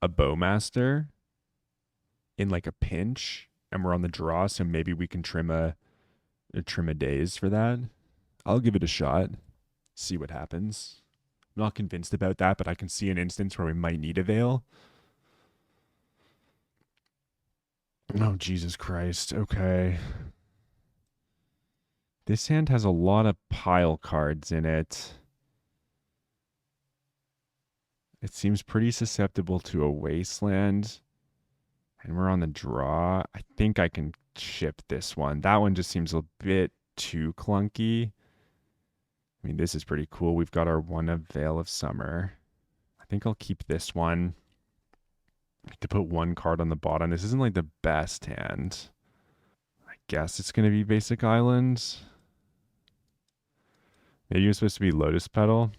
Speaker 1: a Bowmaster in like a pinch, and we're on the draw, so maybe we can trim a daze for that? I'll give it a shot, see what happens. I'm not convinced about that, but I can see an instance where we might need a Veil. Oh, Jesus Christ. Okay. This hand has a lot of pile cards in it. It seems pretty susceptible to a Wasteland. And we're on the draw. I think I can ship this one. That one just seems a bit too clunky. I mean, this is pretty cool. We've got our one of Veil of Summer. I think I'll keep this one. To put one card on the bottom. This isn't like the best hand. I guess it's going to be Basic Islands. Maybe it's supposed to be Lotus Petal.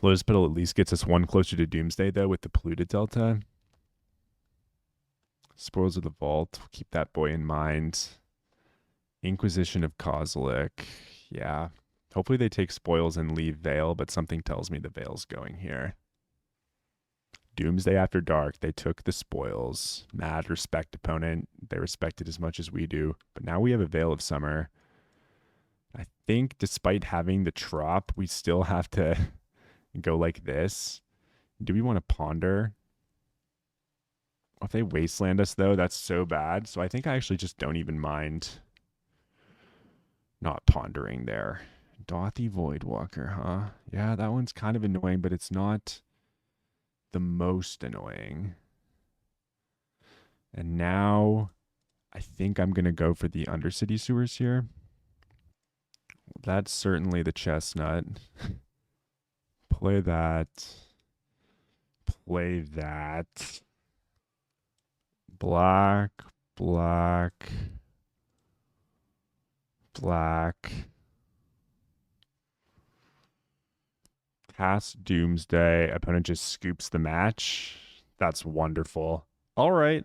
Speaker 1: Lotus Petal at least gets us one closer to Doomsday, though, with the Polluted Delta. Spoils of the Vault. We'll keep that boy in mind. Inquisition of Kozilek. Yeah. Hopefully they take spoils and leave Veil, but something tells me the Veil's going here. Doomsday After Dark. They took the spoils. Mad respect, opponent. They respect it as much as we do. But now we have a Veil of Summer. I think despite having the Trop, we still have to go like this. Do we want to ponder? If they wasteland us, though, that's so bad. So I think I actually just don't even mind not pondering there. Dothy Voidwalker, huh? Yeah, that one's kind of annoying, but it's not the most annoying. And now I think I'm going to go for the Undercity Sewers here. That's certainly the chestnut. Play that. Play that. Black, Black. Black. Cast Doomsday. Opponent just scoops the match. That's wonderful. All right.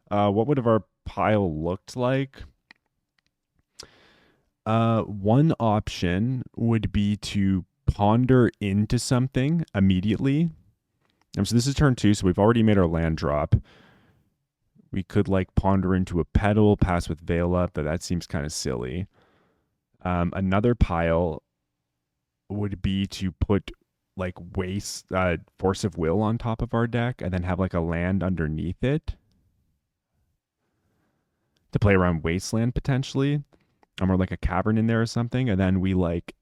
Speaker 1: What would have our pile looked like? One option would be to ponder into something immediately. So this is turn 2, so we've already made our land drop. We could like ponder into a petal, pass with Veil up, but that seems kind of silly. Another pile would be to put like Force of Will on top of our deck and then have like a land underneath it to play around Wasteland potentially. Or like a cavern in there or something, and then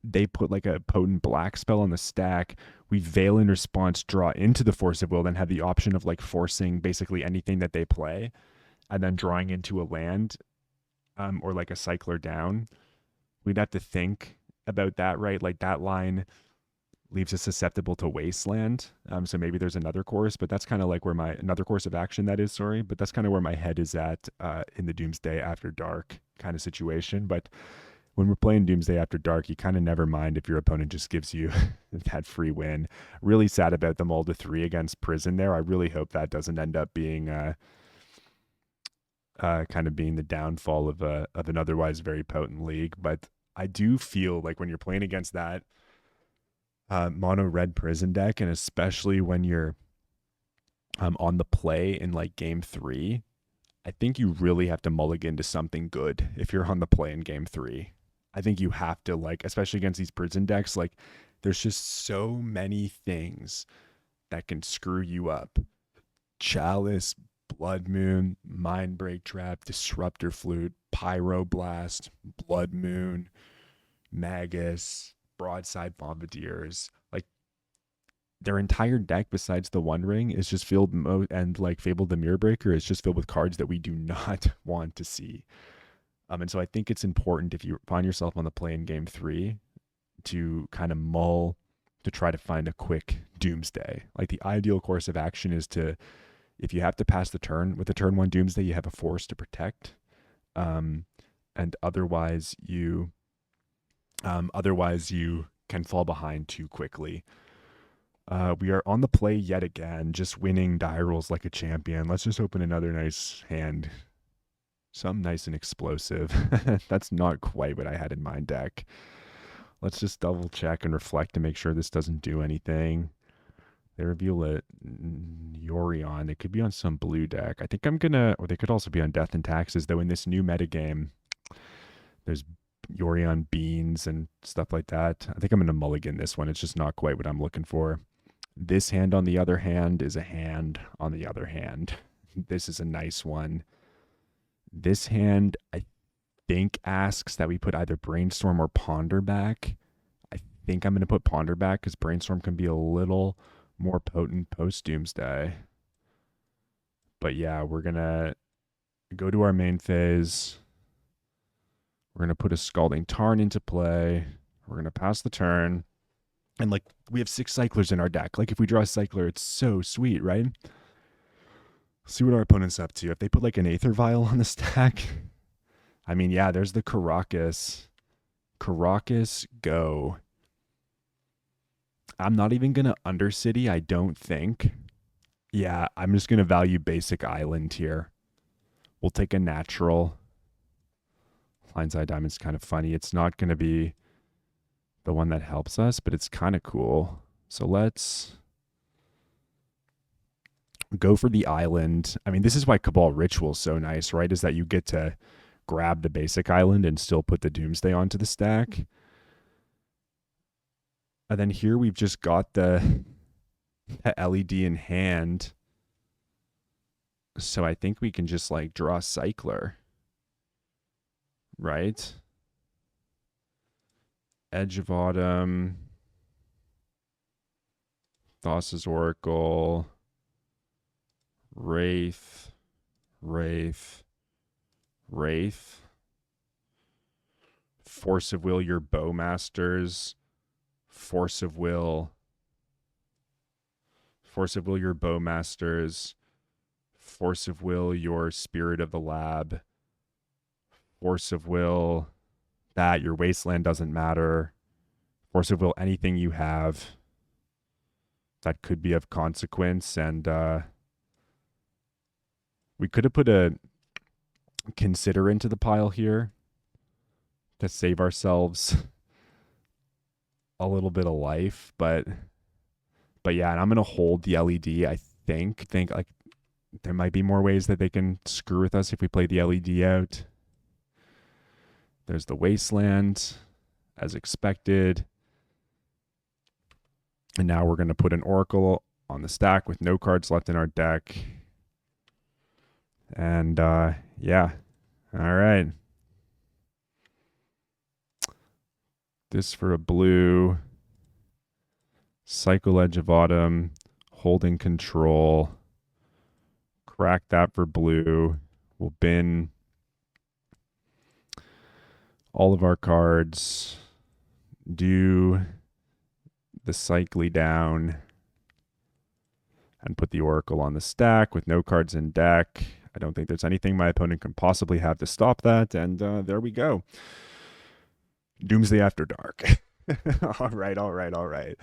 Speaker 1: they put like a potent black spell on the stack. We Veil in response, draw into the Force of Will, then have the option of like forcing basically anything that they play, and then drawing into a land, or like a cycler down. We'd have to think about that, right? Like that line leaves us susceptible to Wasteland. So maybe there's another course, but that's kind of like where another course of action that is, sorry, but that's kind of where my head is at in the Doomsday After Dark kind of situation. But when we're playing Doomsday After Dark, you kind of never mind if your opponent just gives you that free win. Really sad about the Mold of 3 against Prison there. I really hope that doesn't end up being kind of being the downfall of an otherwise very potent league. But I do feel like when you're playing against that mono red Prison deck, and especially when you're on the play in like game 3, I think you really have to mulligan to something good if you're on the play in game 3. I think you have to, like, especially against these Prison decks, like there's just so many things that can screw you up. Chalice, Blood Moon, Mind Break Trap, Disruptor Flute, Pyroblast, Blood Moon, Magus, Broadside Bombardiers. Like their entire deck besides the One Ring is just filled and like Fabled the Mirror Breaker is just filled with cards that we do not want to see. And so I think it's important if you find yourself on the play in game 3 to kind of mull to try to find a quick Doomsday. Like the ideal course of action is to, if you have to pass the turn with the turn 1 Doomsday, you have a force to protect. And otherwise you can fall behind too quickly. We are on the play yet again, just winning die rolls like a champion. Let's just open another nice hand. Something nice and explosive. That's not quite what I had in my deck. Let's just double check and reflect to make sure this doesn't do anything. They reveal a Yorion. They could be on some blue deck. I think or they could also be on Death and Taxes, though in this new metagame, there's Yorion beans and stuff like that. I think I'm going to mulligan this one. It's just not quite what I'm looking for. This hand, on the other hand, is a hand on the other hand. This is a nice one. This hand, I think, asks that we put either Brainstorm or Ponder back. I think I'm going to put Ponder back because Brainstorm can be a little more potent post-Doomsday. But yeah, we're going to go to our main phase. We're going to put a Scalding Tarn into play. We're going to pass the turn. And like, we have 6 cyclers in our deck. Like, if we draw a cycler, it's so sweet, right? See what our opponent's up to. If they put like an Aether Vial on the stack, I mean, yeah, there's the Karakas. Karakas, go. I'm not even going to Undercity, I don't think. Yeah, I'm just going to value Basic Island here. We'll take a natural. Blindside Diamond's kind of funny. It's not going to be the one that helps us, but it's kind of cool. So let's go for the island. I mean, this is why Cabal Ritual is so nice, right? Is that you get to grab the basic island and still put the Doomsday onto the stack. And then here we've just got the LED in hand. So I think we can just like draw Cycler. Right? Edge of Autumn. Thassa's Oracle. Wraith. Force of Will, your Bowmasters. Force of Will, your Bowmasters. Force of Will your Spirit of the Lab. Force of Will that. Your Wasteland doesn't matter. Force of Will anything you have that could be of consequence. And we could have put a Consider into the pile here to save ourselves a little bit of life. But yeah, and I'm going to hold the LED. I think like there might be more ways that they can screw with us if we play the LED out. There's the Wasteland, as expected. And now we're going to put an Oracle on the stack with no cards left in our deck. And yeah, all right. This for a blue. Cycle Edge of Autumn, holding control. Crack that for blue. We'll bin all of our cards. Do the Cycly down. And put the Oracle on the stack with no cards in deck. I don't think there's anything my opponent can possibly have to stop that. And there we go. Doomsday After Dark. All right.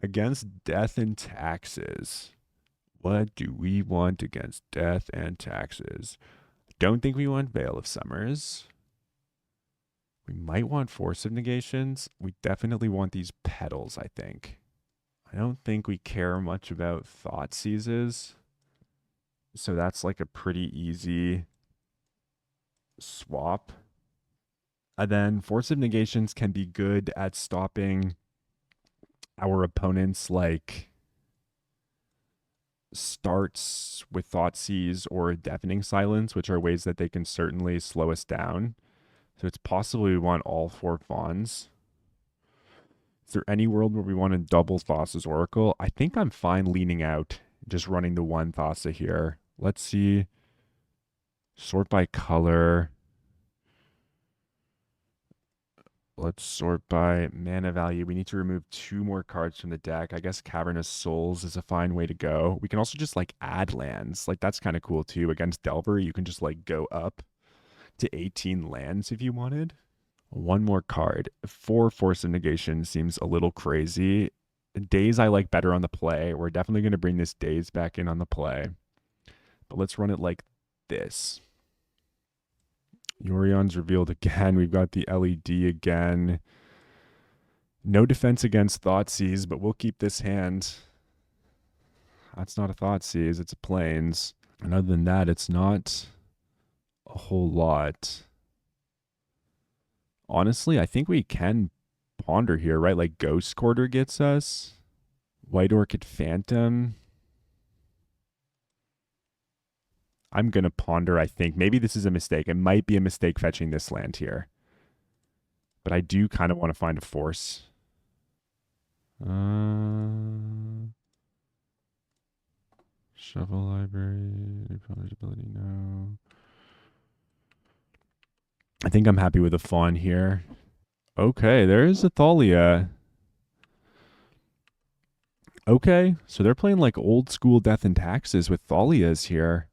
Speaker 1: Against Death and Taxes. What do we want against Death and Taxes? Don't think we want Veil of Summers. We might want Force of Negations. We definitely want these Petals, I think. I don't think we care much about Thoughtseizes. So that's like a pretty easy swap. And then Force of Negations can be good at stopping our opponents like starts with Thoughtseize or Deafening Silence, which are ways that they can certainly slow us down. So it's possible we want all 4 Fawns. Is there any world where we want to double Thassa's Oracle? I think I'm fine leaning out, just running the 1 Thassa here. Let's see. Sort by color. Let's sort by mana value. We need to remove 2 more cards from the deck. I guess Cavernous Souls is a fine way to go. We can also just like add lands. Like that's kind of cool too. Against Delver, you can just like go up to 18 lands if you wanted. 1 more card. 4 Force of Negation seems a little crazy. Daze I like better on the play. We're definitely going to bring this Daze back in on the play. But let's run it like this. Yorion's revealed again. We've got the LED again. No defense against Thoughtseize, but we'll keep this hand. That's not a Thoughtseize, it's a Plains. And other than that, it's not a whole lot. Honestly, I think we can ponder here, right? Like Ghost Quarter gets us. White Orchid Phantom. I'm going to ponder, I think. Maybe this is a mistake. It might be a mistake fetching this land here. But I do kind of want to find a force. Shuffle Library. Ability, no. I think I'm happy with a Fawn here. Okay, there's a Thalia. Okay, so they're playing like old school Death and Taxes with Thalias here.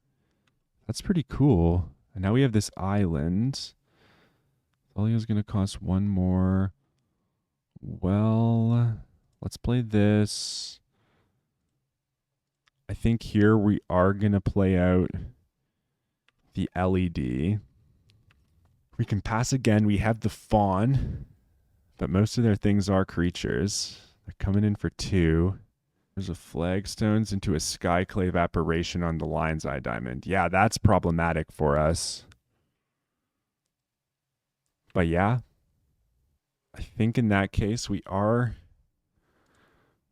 Speaker 1: That's pretty cool. And now we have this island. Thalia's going to cost 1 more. Well, let's play this. I think here we are going to play out the LED. We can pass again. We have the Fawn, but most of their things are creatures. They're coming in for 2. There's a Flagstones into a Skyclave Apparition on the Lion's Eye Diamond. Yeah, that's problematic for us. But yeah, I think in that case we are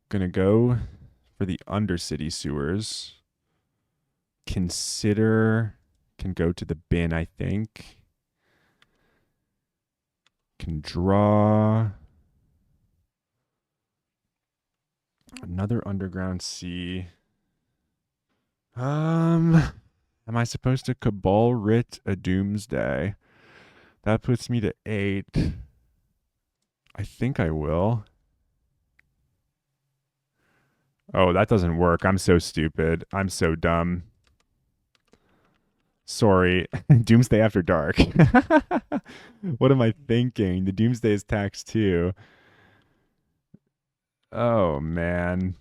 Speaker 1: going to go for the Undercity Sewers. Consider can go to the bin, I think. Can draw. Another Underground Sea. Am I supposed to Cabal Writ a Doomsday? That puts me to 8. I think I will. Oh, that doesn't work. I'm so stupid. I'm so dumb. Sorry. Doomsday After Dark. What am I thinking? The Doomsday is tax 2. Oh man.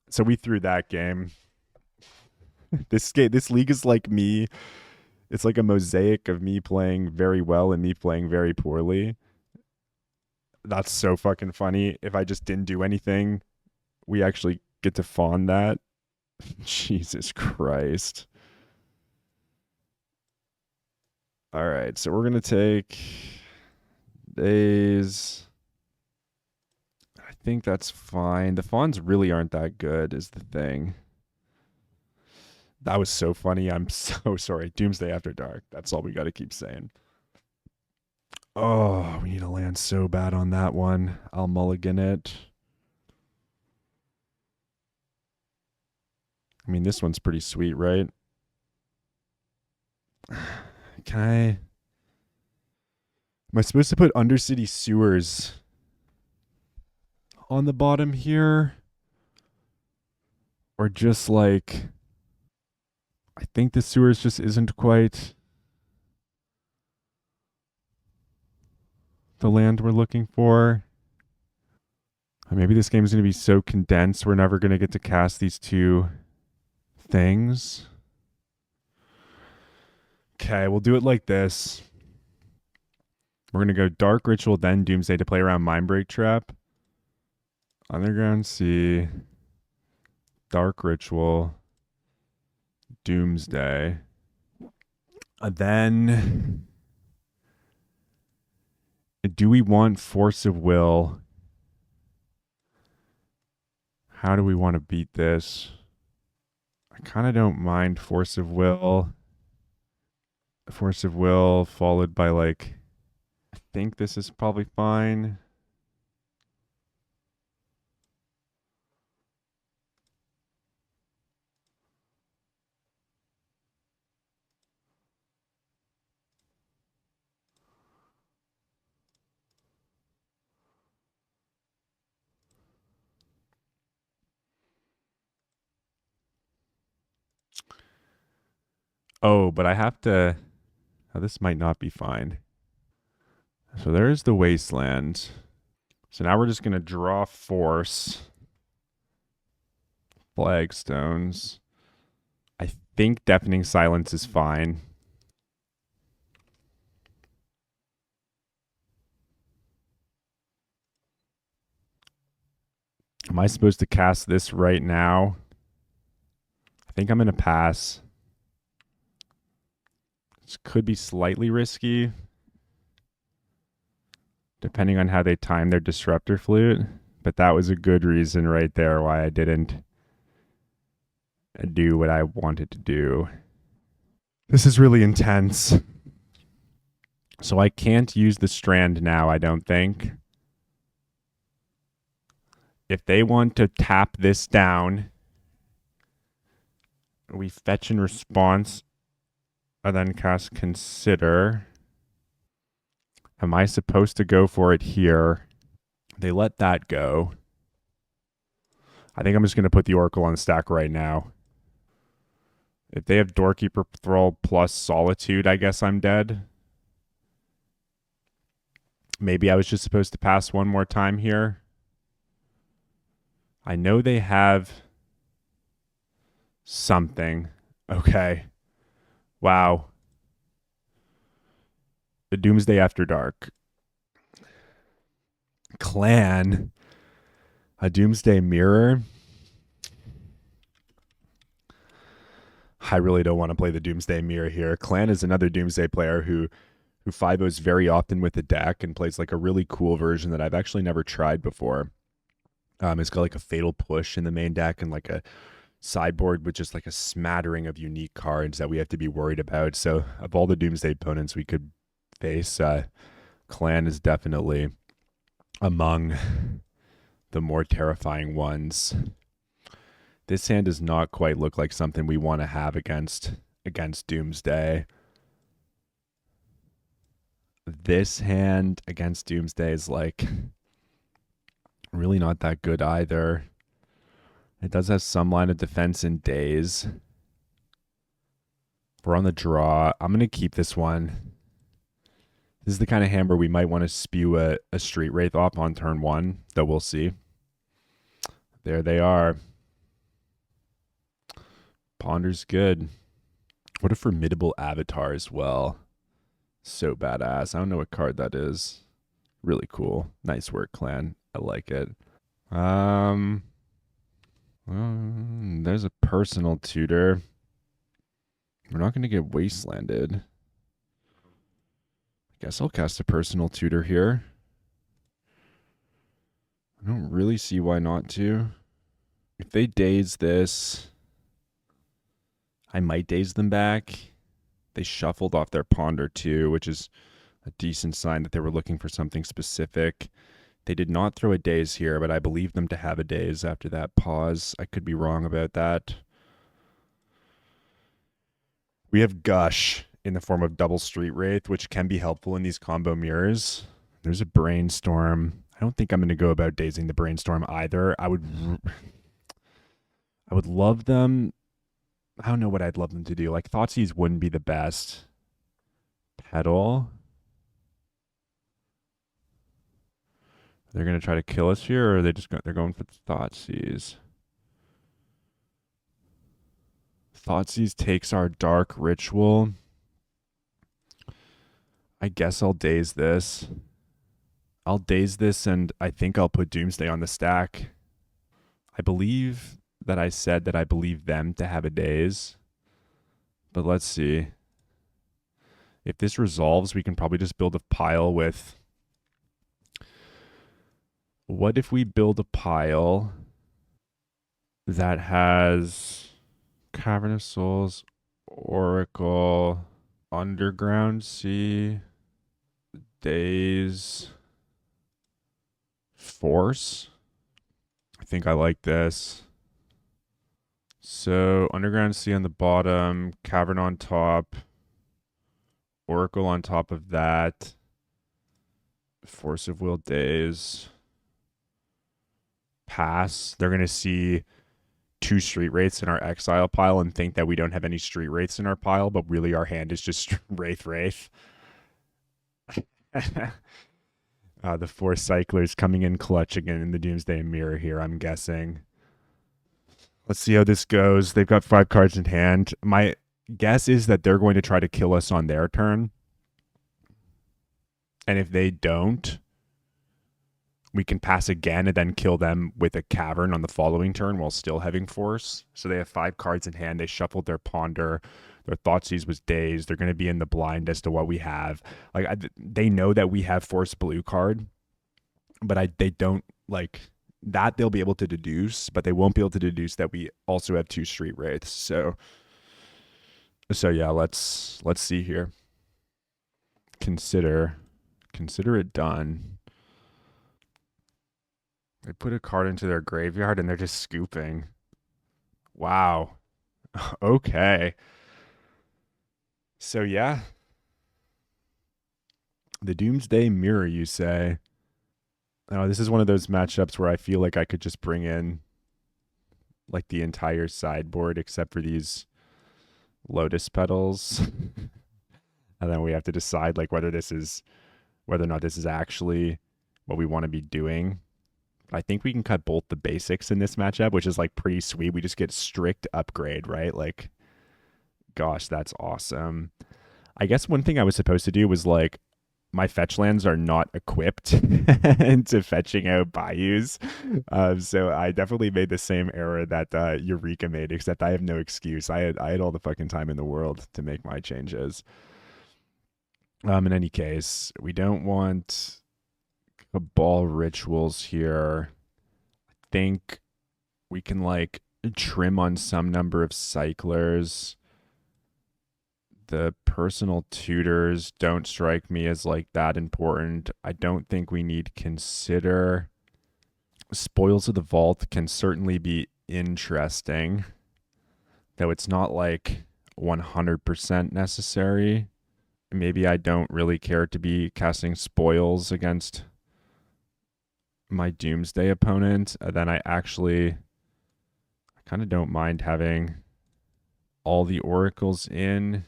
Speaker 1: So we threw that game. This league is like me. It's like a mosaic of me playing very well and me playing very poorly. That's so fucking funny. If I just didn't do anything, we actually get to fawn that. Jesus Christ. All right, so we're gonna take days. I think that's fine. The fawns really aren't that good, is the thing. That was so funny. I'm so sorry. Doomsday After Dark. That's all we got to keep saying. Oh, we need to land so bad on that one. I'll mulligan it. I mean, this one's pretty sweet, right? Can I? Am I supposed to put Undercity Sewers on the bottom here? Or just like. I think the sewers just isn't quite the land we're looking for. Maybe this game is going to be so condensed we're never going to get to cast these two things. Okay, we'll do it like this. We're going to go Dark Ritual, then Doomsday to play around Mindbreak Trap. Underground Sea, Dark Ritual, Doomsday. Then, do we want Force of Will? How do we want to beat this? I kind of don't mind Force of Will. Force of Will followed by like, I think this is probably fine. Oh, but I have to. Oh, this might not be fine. So there's the Wasteland. So now we're just going to draw Force. Flagstones. I think Deafening Silence is fine. Am I supposed to cast this right now? I think I'm going to pass. This could be slightly risky, depending on how they time their Disruptor Flute. But that was a good reason right there why I didn't do what I wanted to do. This is really intense. So I can't use the Strand now, I don't think. If they want to tap this down, we fetch in response and then cast Consider. Am I supposed to go for it here? They let that go. I think I'm just going to put the Oracle on the stack right now. If they have Doorkeeper Thrall plus Solitude, I guess I'm dead. Maybe I was just supposed to pass one more time here. I know they have something. Okay. Wow. The Doomsday After Dark. Clan. A Doomsday Mirror. I really don't want to play the Doomsday Mirror here. Clan is another Doomsday player who 5-0s very often with the deck and plays like a really cool version that I've actually never tried before. It's got like a Fatal Push in the main deck and like a sideboard with just like a smattering of unique cards that we have to be worried about. So of all the Doomsday opponents we could face, Clan is definitely among the more terrifying ones. This hand does not quite look like something we want to have against Doomsday. This hand against Doomsday is like really not that good either. It does have some line of defense in Daze. We're on the draw. I'm going to keep this one. This is the kind of hand where we might want to spew a Street Wraith off on turn 1, though we'll see. There they are. Ponder's good. What a formidable avatar as well. So badass. I don't know what card that is. Really cool. Nice work, clan. I like it. There's a personal tutor. We're not going to get wastelanded. I guess I'll cast a personal tutor here. I don't really see why not to. If they daze this, I might daze them back. They shuffled off their ponder too, which is a decent sign that they were looking for something specific. They did not throw a daze here, but I believe them to have a daze after that pause. I could be wrong about that. We have Gush in the form of double Street Wraith, which can be helpful in these combo mirrors. There's a Brainstorm. I don't think I'm going to go about dazing the Brainstorm either. I would love them. I don't know what I'd love them to do. Like, Thoughtseize wouldn't be the best. Pedal. They're going to try to kill us here, or are they just they're going for Thoughtseize? Thoughtseize takes our Dark Ritual. I guess I'll daze this. I'll daze this, and I think I'll put Doomsday on the stack. I believe that I said that I believe them to have a daze. But let's see. If this resolves, we can probably just build a pile with... What if we build a pile that has Cavern of Souls, Oracle, Underground Sea, Daze, Force? I think I like this. So Underground Sea on the bottom, Cavern on top, Oracle on top of that, Force of Will, Daze. Pass. They're going to see 2 Street Wraiths in our exile pile and think that we don't have any Street Wraiths in our pile, but really our hand is just Wraith. The 4 Cyclers coming in clutch again in the Doomsday Mirror here, I'm guessing. Let's see how this goes. They've got 5 cards in hand. My guess is that they're going to try to kill us on their turn. And if they don't, we can pass again and then kill them with a Cavern on the following turn while still having Force. So they have 5 cards in hand. They shuffled their Ponder. Their Thoughtseize was dazed. They're going to be in the blind as to what we have. Like, they know that we have Force Blue card, but they don't, like, that they'll be able to deduce, but they won't be able to deduce that we also have 2 Street Wraiths. So yeah, let's see here. Consider it done. They put a card into their graveyard and they're just scooping. Wow. Okay. So yeah. The Doomsday Mirror, you say? Oh, this is one of those matchups where I feel like I could just bring in like the entire sideboard except for these Lotus Petals. And then we have to decide like whether or not this is actually what we want to be doing. I think we can cut both the basics in this matchup, which is like pretty sweet. We just get strict upgrade, right? Like, gosh, that's awesome. I guess one thing I was supposed to do was like, my fetch lands are not equipped to fetching out bayous. So I definitely made the same error that Eureka made, except I have no excuse. I had all the fucking time in the world to make my changes. In any case, we don't want Cabal Rituals here. I think we can like trim on some number of Cyclers. The personal tutors don't strike me as like that important. I don't think we need Consider. Spoils of the Vault can certainly be interesting, though it's not like 100% necessary. Maybe I don't really care to be casting spoils against my Doomsday opponent. Then I kind of don't mind having all the oracles in.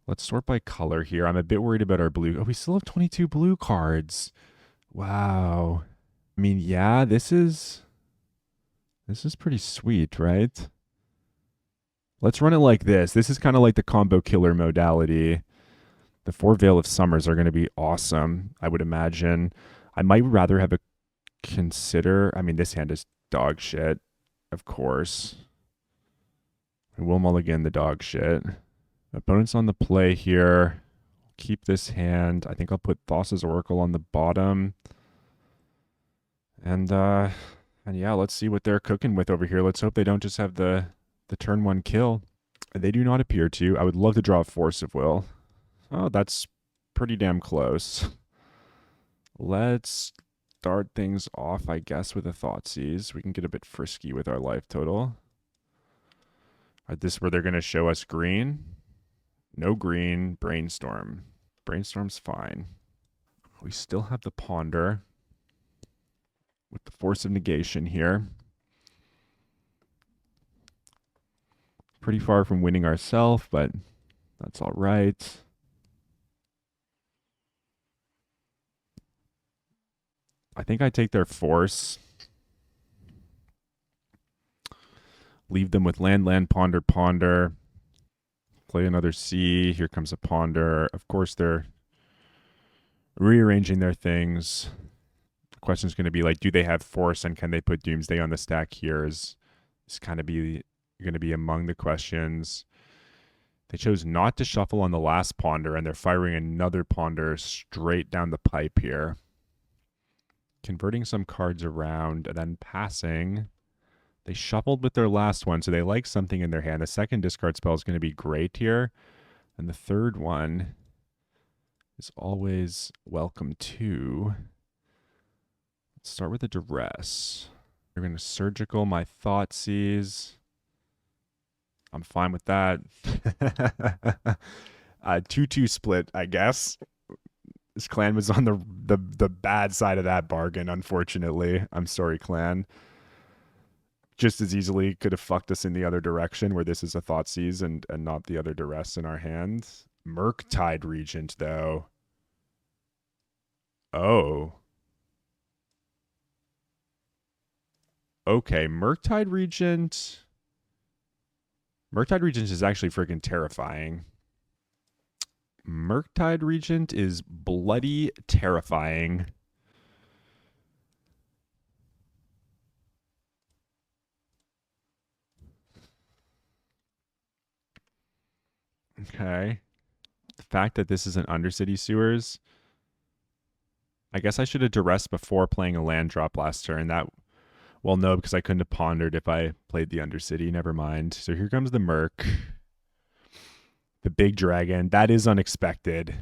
Speaker 1: Let's sort by color here. I'm a bit worried about our blue. Oh, we still have 22 blue cards. Wow. I mean, yeah, this is pretty sweet, right? Let's run it like this. This is kind of like the combo killer modality. The 4 Veil of Summers are going to be awesome, I would imagine. I might rather have a consider. I mean, this hand is dog shit, of course. I will mulligan the dog shit. Opponent's on the play here. Keep this hand. I think I'll put Thassa's Oracle on the bottom. And yeah, let's see what they're cooking with over here. Let's hope they don't just have the turn 1 kill. They do not appear to. I would love to draw a Force of Will. Oh, that's pretty damn close. Let's start things off, I guess, with a Thoughtseize. We can get a bit frisky with our life total. Is this where they're going to show us green? No green. Brainstorm. Brainstorm's fine. We still have the Ponder with the Force of Negation here. Pretty far from winning ourselves, but that's all right. I think I take their Force. Leave them with land, ponder, ponder. Play another C. Here comes a Ponder. Of course, they're rearranging their things. The question is going to be like, do they have Force and can they put Doomsday on the stack here? Is kind of going to be among the questions. They chose not to shuffle on the last Ponder, and they're firing another Ponder straight down the pipe here. Converting some cards around and then passing. They shuffled with their last one, so they like something in their hand. The second discard spell is going to be great here. And the third one is always welcome too. Let's start with a Duress. We're going to surgical my Thoughtseize. I'm fine with that. 2-2 split, I guess. This clan was on the bad side of that bargain, unfortunately. I'm sorry, clan. Just as easily could have fucked us in the other direction, where this is a Thoughtseize and not the other Duress in our hand. Murktide Regent, though. Oh. Okay, Murktide Regent. Murktide Regent is actually freaking terrifying. Murktide Regent is bloody terrifying. Okay. The fact that this is an Undercity Sewers. I guess I should have duressed before playing a land drop last turn. That, well, no, because I couldn't have pondered if I played the Undercity. Never mind. So here comes the Merc. The big dragon. That is unexpected.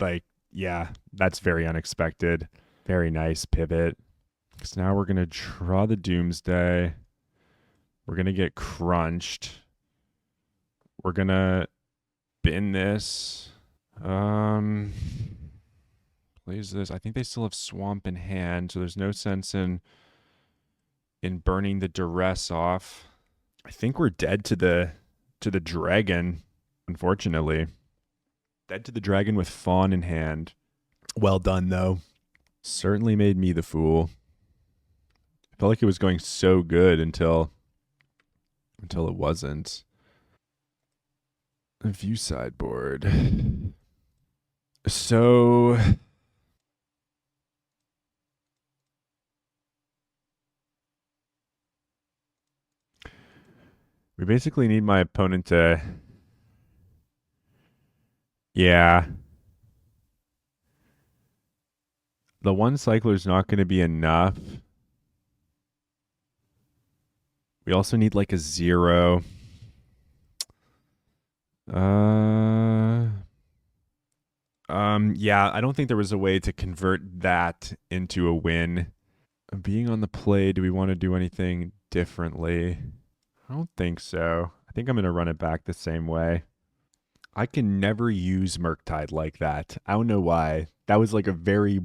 Speaker 1: Like, yeah, that's very unexpected. Very nice pivot. Because now we're going to draw the Doomsday. We're going to get crunched. We're going to bin this. Plays this. I think they still have Swamp in hand, so there's no sense in burning the duress off. I think we're dead to the dragon, unfortunately. Dead to the dragon with Fawn in hand. Well done, though. Certainly made me the fool. I felt like it was going so good until it wasn't. View sideboard. So we basically need my opponent to, yeah. The one cycler is not going to be enough. We also need like a 0. Yeah, I don't think there was a way to convert that into a win. Being on the play, do we want to do anything differently? I don't think so. I think I'm going to run it back the same way. I can never use Murktide like that. I don't know why. That was like a very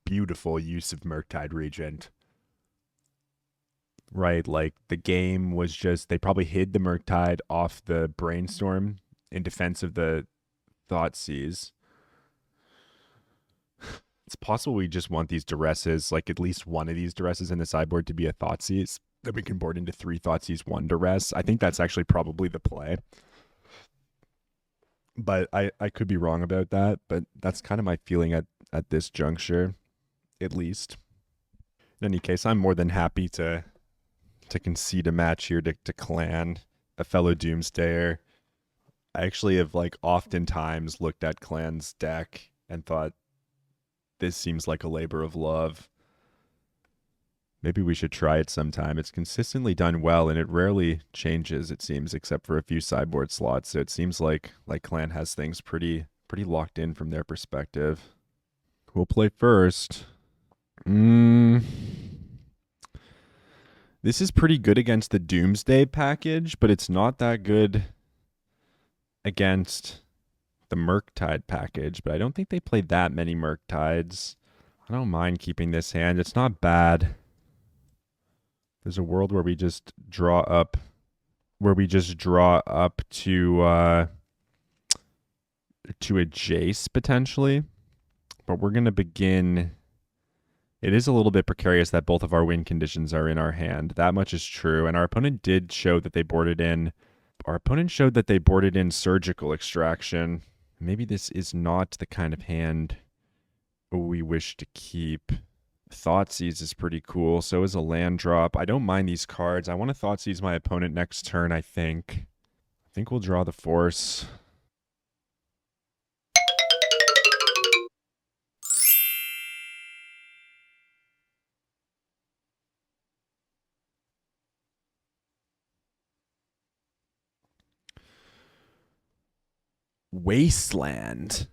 Speaker 1: beautiful use of Murktide Regent. Right, like the game was just, they probably hid the Murktide off the Brainstorm in defense of the Thoughtseize. It's possible we just want these duresses, like at least one of these duresses in the sideboard to be a Thoughtseize. Then we can board into 3 Thoughtseize, 1 duress. I think that's actually probably the play. But I could be wrong about that. But that's kind of my feeling at this juncture, at least. In any case, I'm more than happy to concede a match here to Clan, a fellow Doomsdayer. I actually have like oftentimes looked at Clan's deck and thought, this seems like a labor of love. Maybe we should try it sometime. It's consistently done well, and it rarely changes, it seems, except for a few sideboard slots. So it seems like Clan has things pretty locked in from their perspective. We'll play first. This is pretty good against the Doomsday package, but it's not that good against the Murktide package. But I don't think they played that many Murktides. I don't mind keeping this hand. It's not bad. There's a world where we just draw up to a Jace potentially. But we're going to begin. It is a little bit precarious that both of our win conditions are in our hand. That much is true. And our opponent did show that they boarded in. Our opponent showed that they boarded in Surgical Extraction. Maybe this is not the kind of hand we wish to keep. Thoughtseize is pretty cool. So is a land drop. I don't mind these cards. I want to Thoughtseize my opponent next turn, I think. I think we'll draw the Force. Wasteland.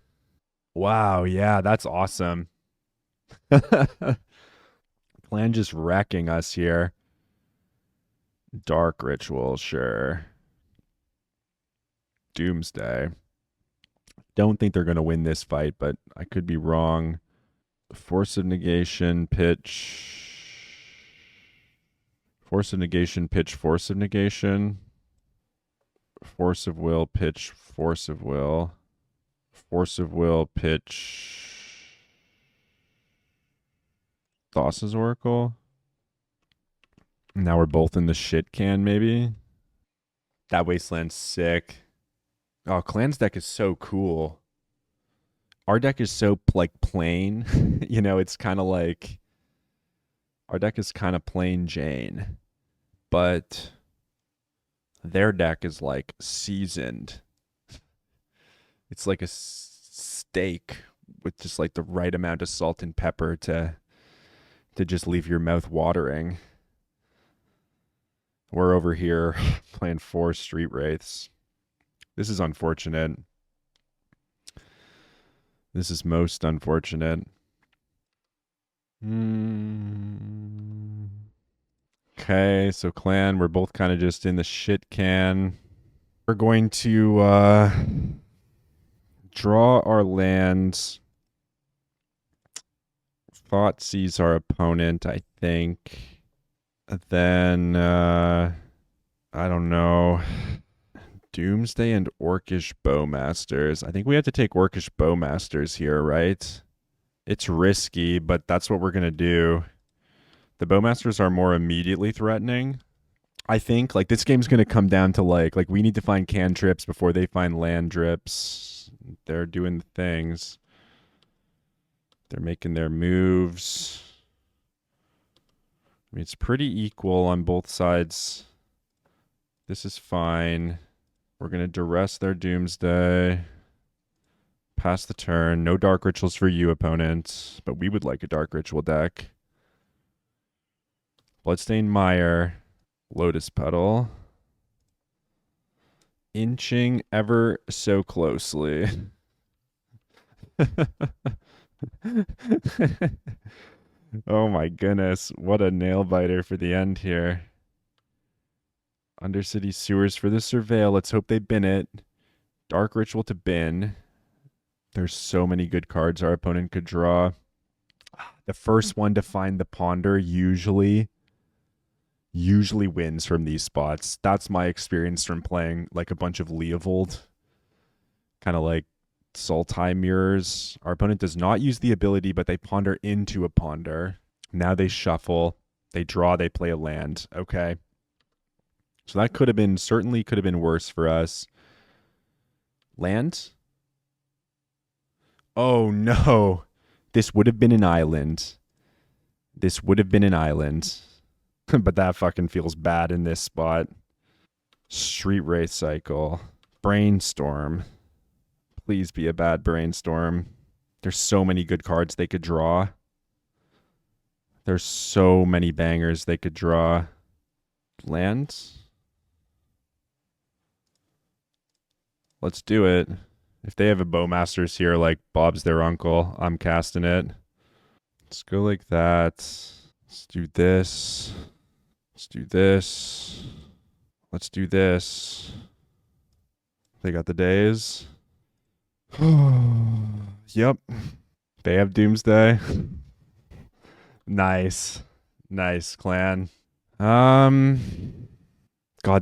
Speaker 1: Wow, yeah, that's awesome. Clan just wrecking us here. Dark Ritual, sure. Doomsday. Don't think they're going to win this fight, but I could be wrong. Force of Negation, pitch. Force of Negation, pitch, Force of Negation. Force of Will, pitch, Force of Will. Force of Will, pitch. Thassa's Oracle. Now we're both in the shit can, maybe. That Wasteland's sick. Oh, Clan's deck is so cool. Our deck is so, like, plain. You know, it's kind of like... Our deck is kind of plain Jane. But... their deck is, like, seasoned. It's like a steak with just, like, the right amount of salt and pepper to just leave your mouth watering. We're over here playing 4 Street Wraiths. This is unfortunate. This is most unfortunate. Okay, so Clan, we're both kind of just in the shit can. We're going to draw our lands. Thoughtseize our opponent, I think. Then, I don't know. Doomsday and Orcish Bowmasters. I think we have to take Orcish Bowmasters here, right? It's risky, but that's what we're going to do. The Bowmasters are more immediately threatening. I think, like, this game's going to come down to, like, we need to find cantrips before they find land drips. They're doing things. They're making their moves. I mean, it's pretty equal on both sides. This is fine. We're going to duress their Doomsday. Pass the turn. No Dark Rituals for you, opponent. But we would like a Dark Ritual deck. Bloodstained Mire. Lotus Petal. Inching ever so closely. Oh my goodness. What a nail biter for the end here. Undercity Sewers for the Surveil. Let's hope they bin it. Dark Ritual to bin. There's so many good cards our opponent could draw. The first one to find the Ponder usually wins from these spots. That's my experience from playing like a bunch of Leovold. Kind of like Sultai mirrors. Our opponent does not use the ability, but they ponder into a ponder. Now they shuffle. They draw. They play a land. Okay. So that could have been, certainly could have been worse for us. Land? Oh, no. This would have been an island. This would have been an island. But that fucking feels bad in this spot. Street Wraith cycle. Brainstorm. Please be a bad brainstorm. There's so many good cards they could draw. There's so many bangers they could draw. Land? Let's do it. If they have a Bowmasters here, like Bob's their uncle, I'm casting it. Let's go like that. Let's do this. Let's do this. Let's do this. They got the days. Yep. They have Doomsday. Nice. Nice, clan. God,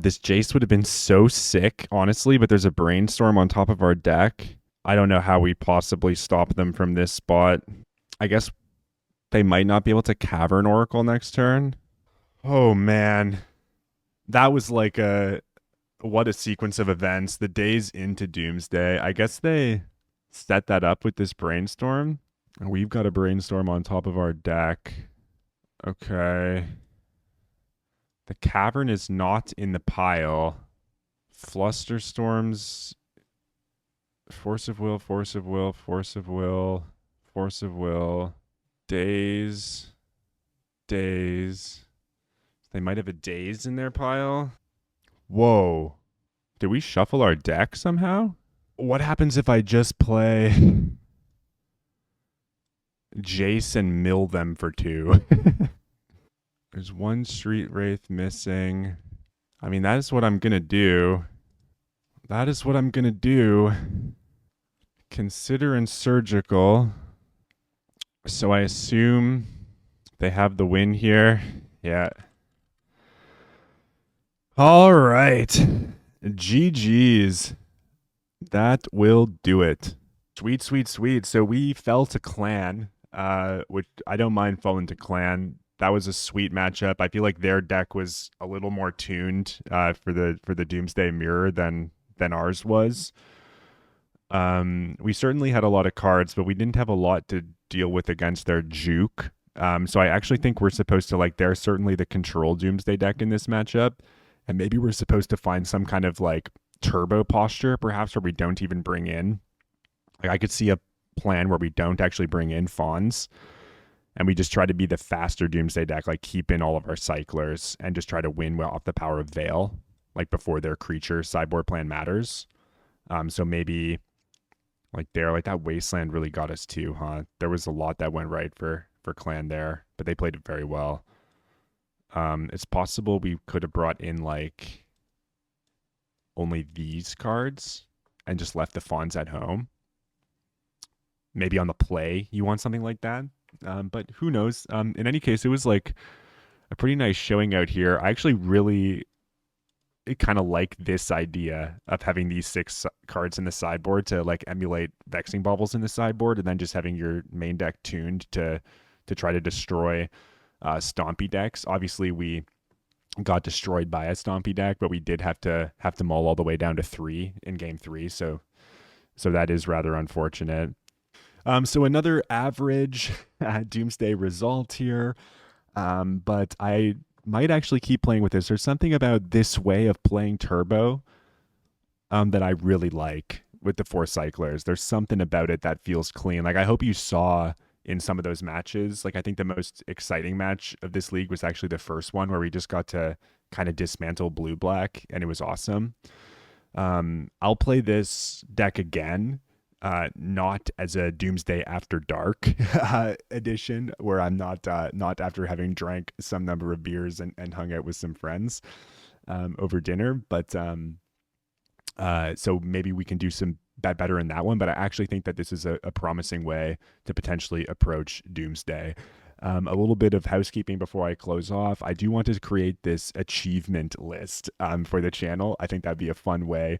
Speaker 1: this Jace would have been so sick, honestly, but there's a Brainstorm on top of our deck. I don't know how we possibly stop them from this spot. I guess they might not be able to Cavern Oracle next turn. Oh, man. That was like what a sequence of events. The days into Doomsday. I guess they set that up with this Brainstorm. We've got a Brainstorm on top of our deck. Okay. The Cavern is not in the pile. Flusterstorms. Force of Will, Force of Will, Force of Will, Force of Will. Days. Days. They might have a Daze in their pile. Whoa. Did we shuffle our deck somehow? What happens if I just play Jace and mill them for 2? There's one Street Wraith missing. I mean, that is what I'm going to do. That is what I'm going to do. Consider Insurgical. So I assume they have the win here. Yeah. All right. GG's. That will do it. Sweet, sweet, sweet. So we fell to clan, which I don't mind falling to clan. That was a sweet matchup. I feel like their deck was a little more tuned for the Doomsday Mirror than ours was. We certainly had a lot of cards, but we didn't have a lot to deal with against their Juke. So I actually think we're supposed to, like, they're certainly the control Doomsday deck in this matchup. And maybe we're supposed to find some kind of, like, turbo posture, perhaps, where we don't even bring in. Like, I could see a plan where we don't actually bring in Fawns. And we just try to be the faster Doomsday deck, like keep in all of our cyclers and just try to win off the power of Veil, like before their creature sideboard plan matters. So maybe like there, like that Wasteland really got us too, huh? There was a lot that went right for clan there, but they played it very well. It's possible we could have brought in like only these cards and just left the Fawns at home. Maybe on the play you want something like that. But who knows? In any case, it was like a pretty nice showing out here. I actually really kind of like this idea of having these 6 cards in the sideboard to like emulate Vexing Baubles in the sideboard, and then just having your main deck tuned to try to destroy Stompy decks. Obviously, we got destroyed by a Stompy deck, but we did have to mull all the way down to 3 in game 3. So that is rather unfortunate. So another average Doomsday result here, but I might actually keep playing with this. There's something about this way of playing Turbo that I really like with the 4 cyclers. There's something about it that feels clean. Like I hope you saw in some of those matches, like I think the most exciting match of this league was actually the first one where we just got to kind of dismantle blue-black, and it was awesome. I'll play this deck again. Not as a Doomsday After Dark edition, where I'm not after having drank some number of beers and hung out with some friends over dinner. But so maybe we can do some better in that one. But I actually think that this is a promising way to potentially approach Doomsday. A little bit of housekeeping before I close off. I do want to create this achievement list for the channel. I think that'd be a fun way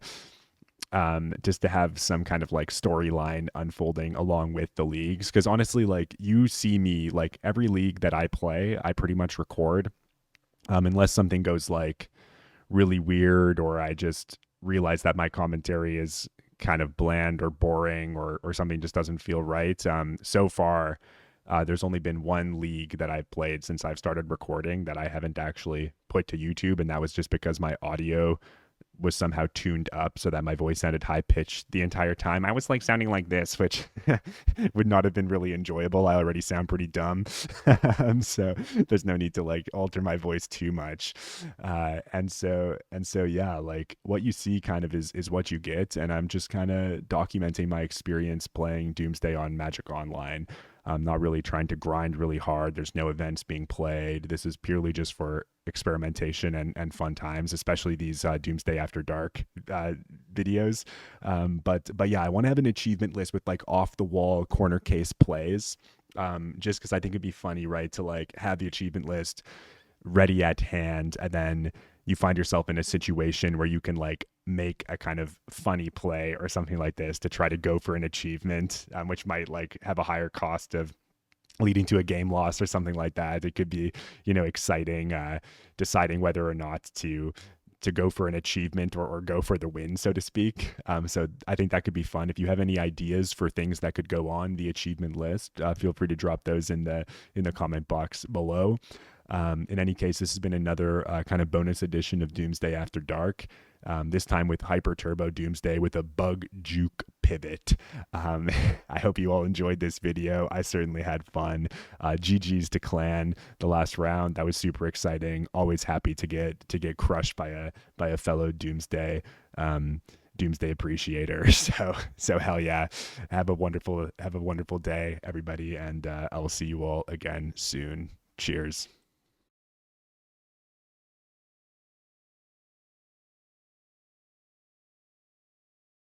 Speaker 1: just to have some kind of like storyline unfolding along with the leagues. Because honestly, like you see me like every league that I play, I pretty much record, unless something goes like really weird or I just realize that my commentary is kind of bland or boring or something just doesn't feel right. So far, there's only been one league that I've played since I've started recording that I haven't actually put to YouTube, and that was just because my audio was somehow tuned up so that my voice sounded high pitched the entire time. I was like sounding like this, which would not have been really enjoyable. I already sound pretty dumb. So there's no need to like alter my voice too much. And so yeah, like what you see kind of is what you get. And I'm just kind of documenting my experience playing Doomsday on Magic Online. I'm not really trying to grind really hard. There's no events being played. This is purely just for experimentation and fun times, especially these Doomsday After Dark videos. But yeah, I want to have an achievement list with like off the wall corner case plays. Just because I think it'd be funny, right, to like have the achievement list ready at hand, and then you find yourself in a situation where you can like make a kind of funny play or something like this to try to go for an achievement, which might like have a higher cost of leading to a game loss or something like that. It could be, exciting, deciding whether or not to go for an achievement or go for the win, so to speak. So I think that could be fun. If you have any ideas for things that could go on the achievement list, feel free to drop those in the comment box below. In any case, this has been another kind of bonus edition of Doomsday After Dark. This time with Hyper Turbo Doomsday with a Bug Juke pivot. I hope you all enjoyed this video. I certainly had fun. GG's to Clan the last round. That was super exciting. Always happy to get crushed by a fellow Doomsday Doomsday appreciator. So hell yeah. Have a wonderful day, everybody, and I will see you all again soon. Cheers.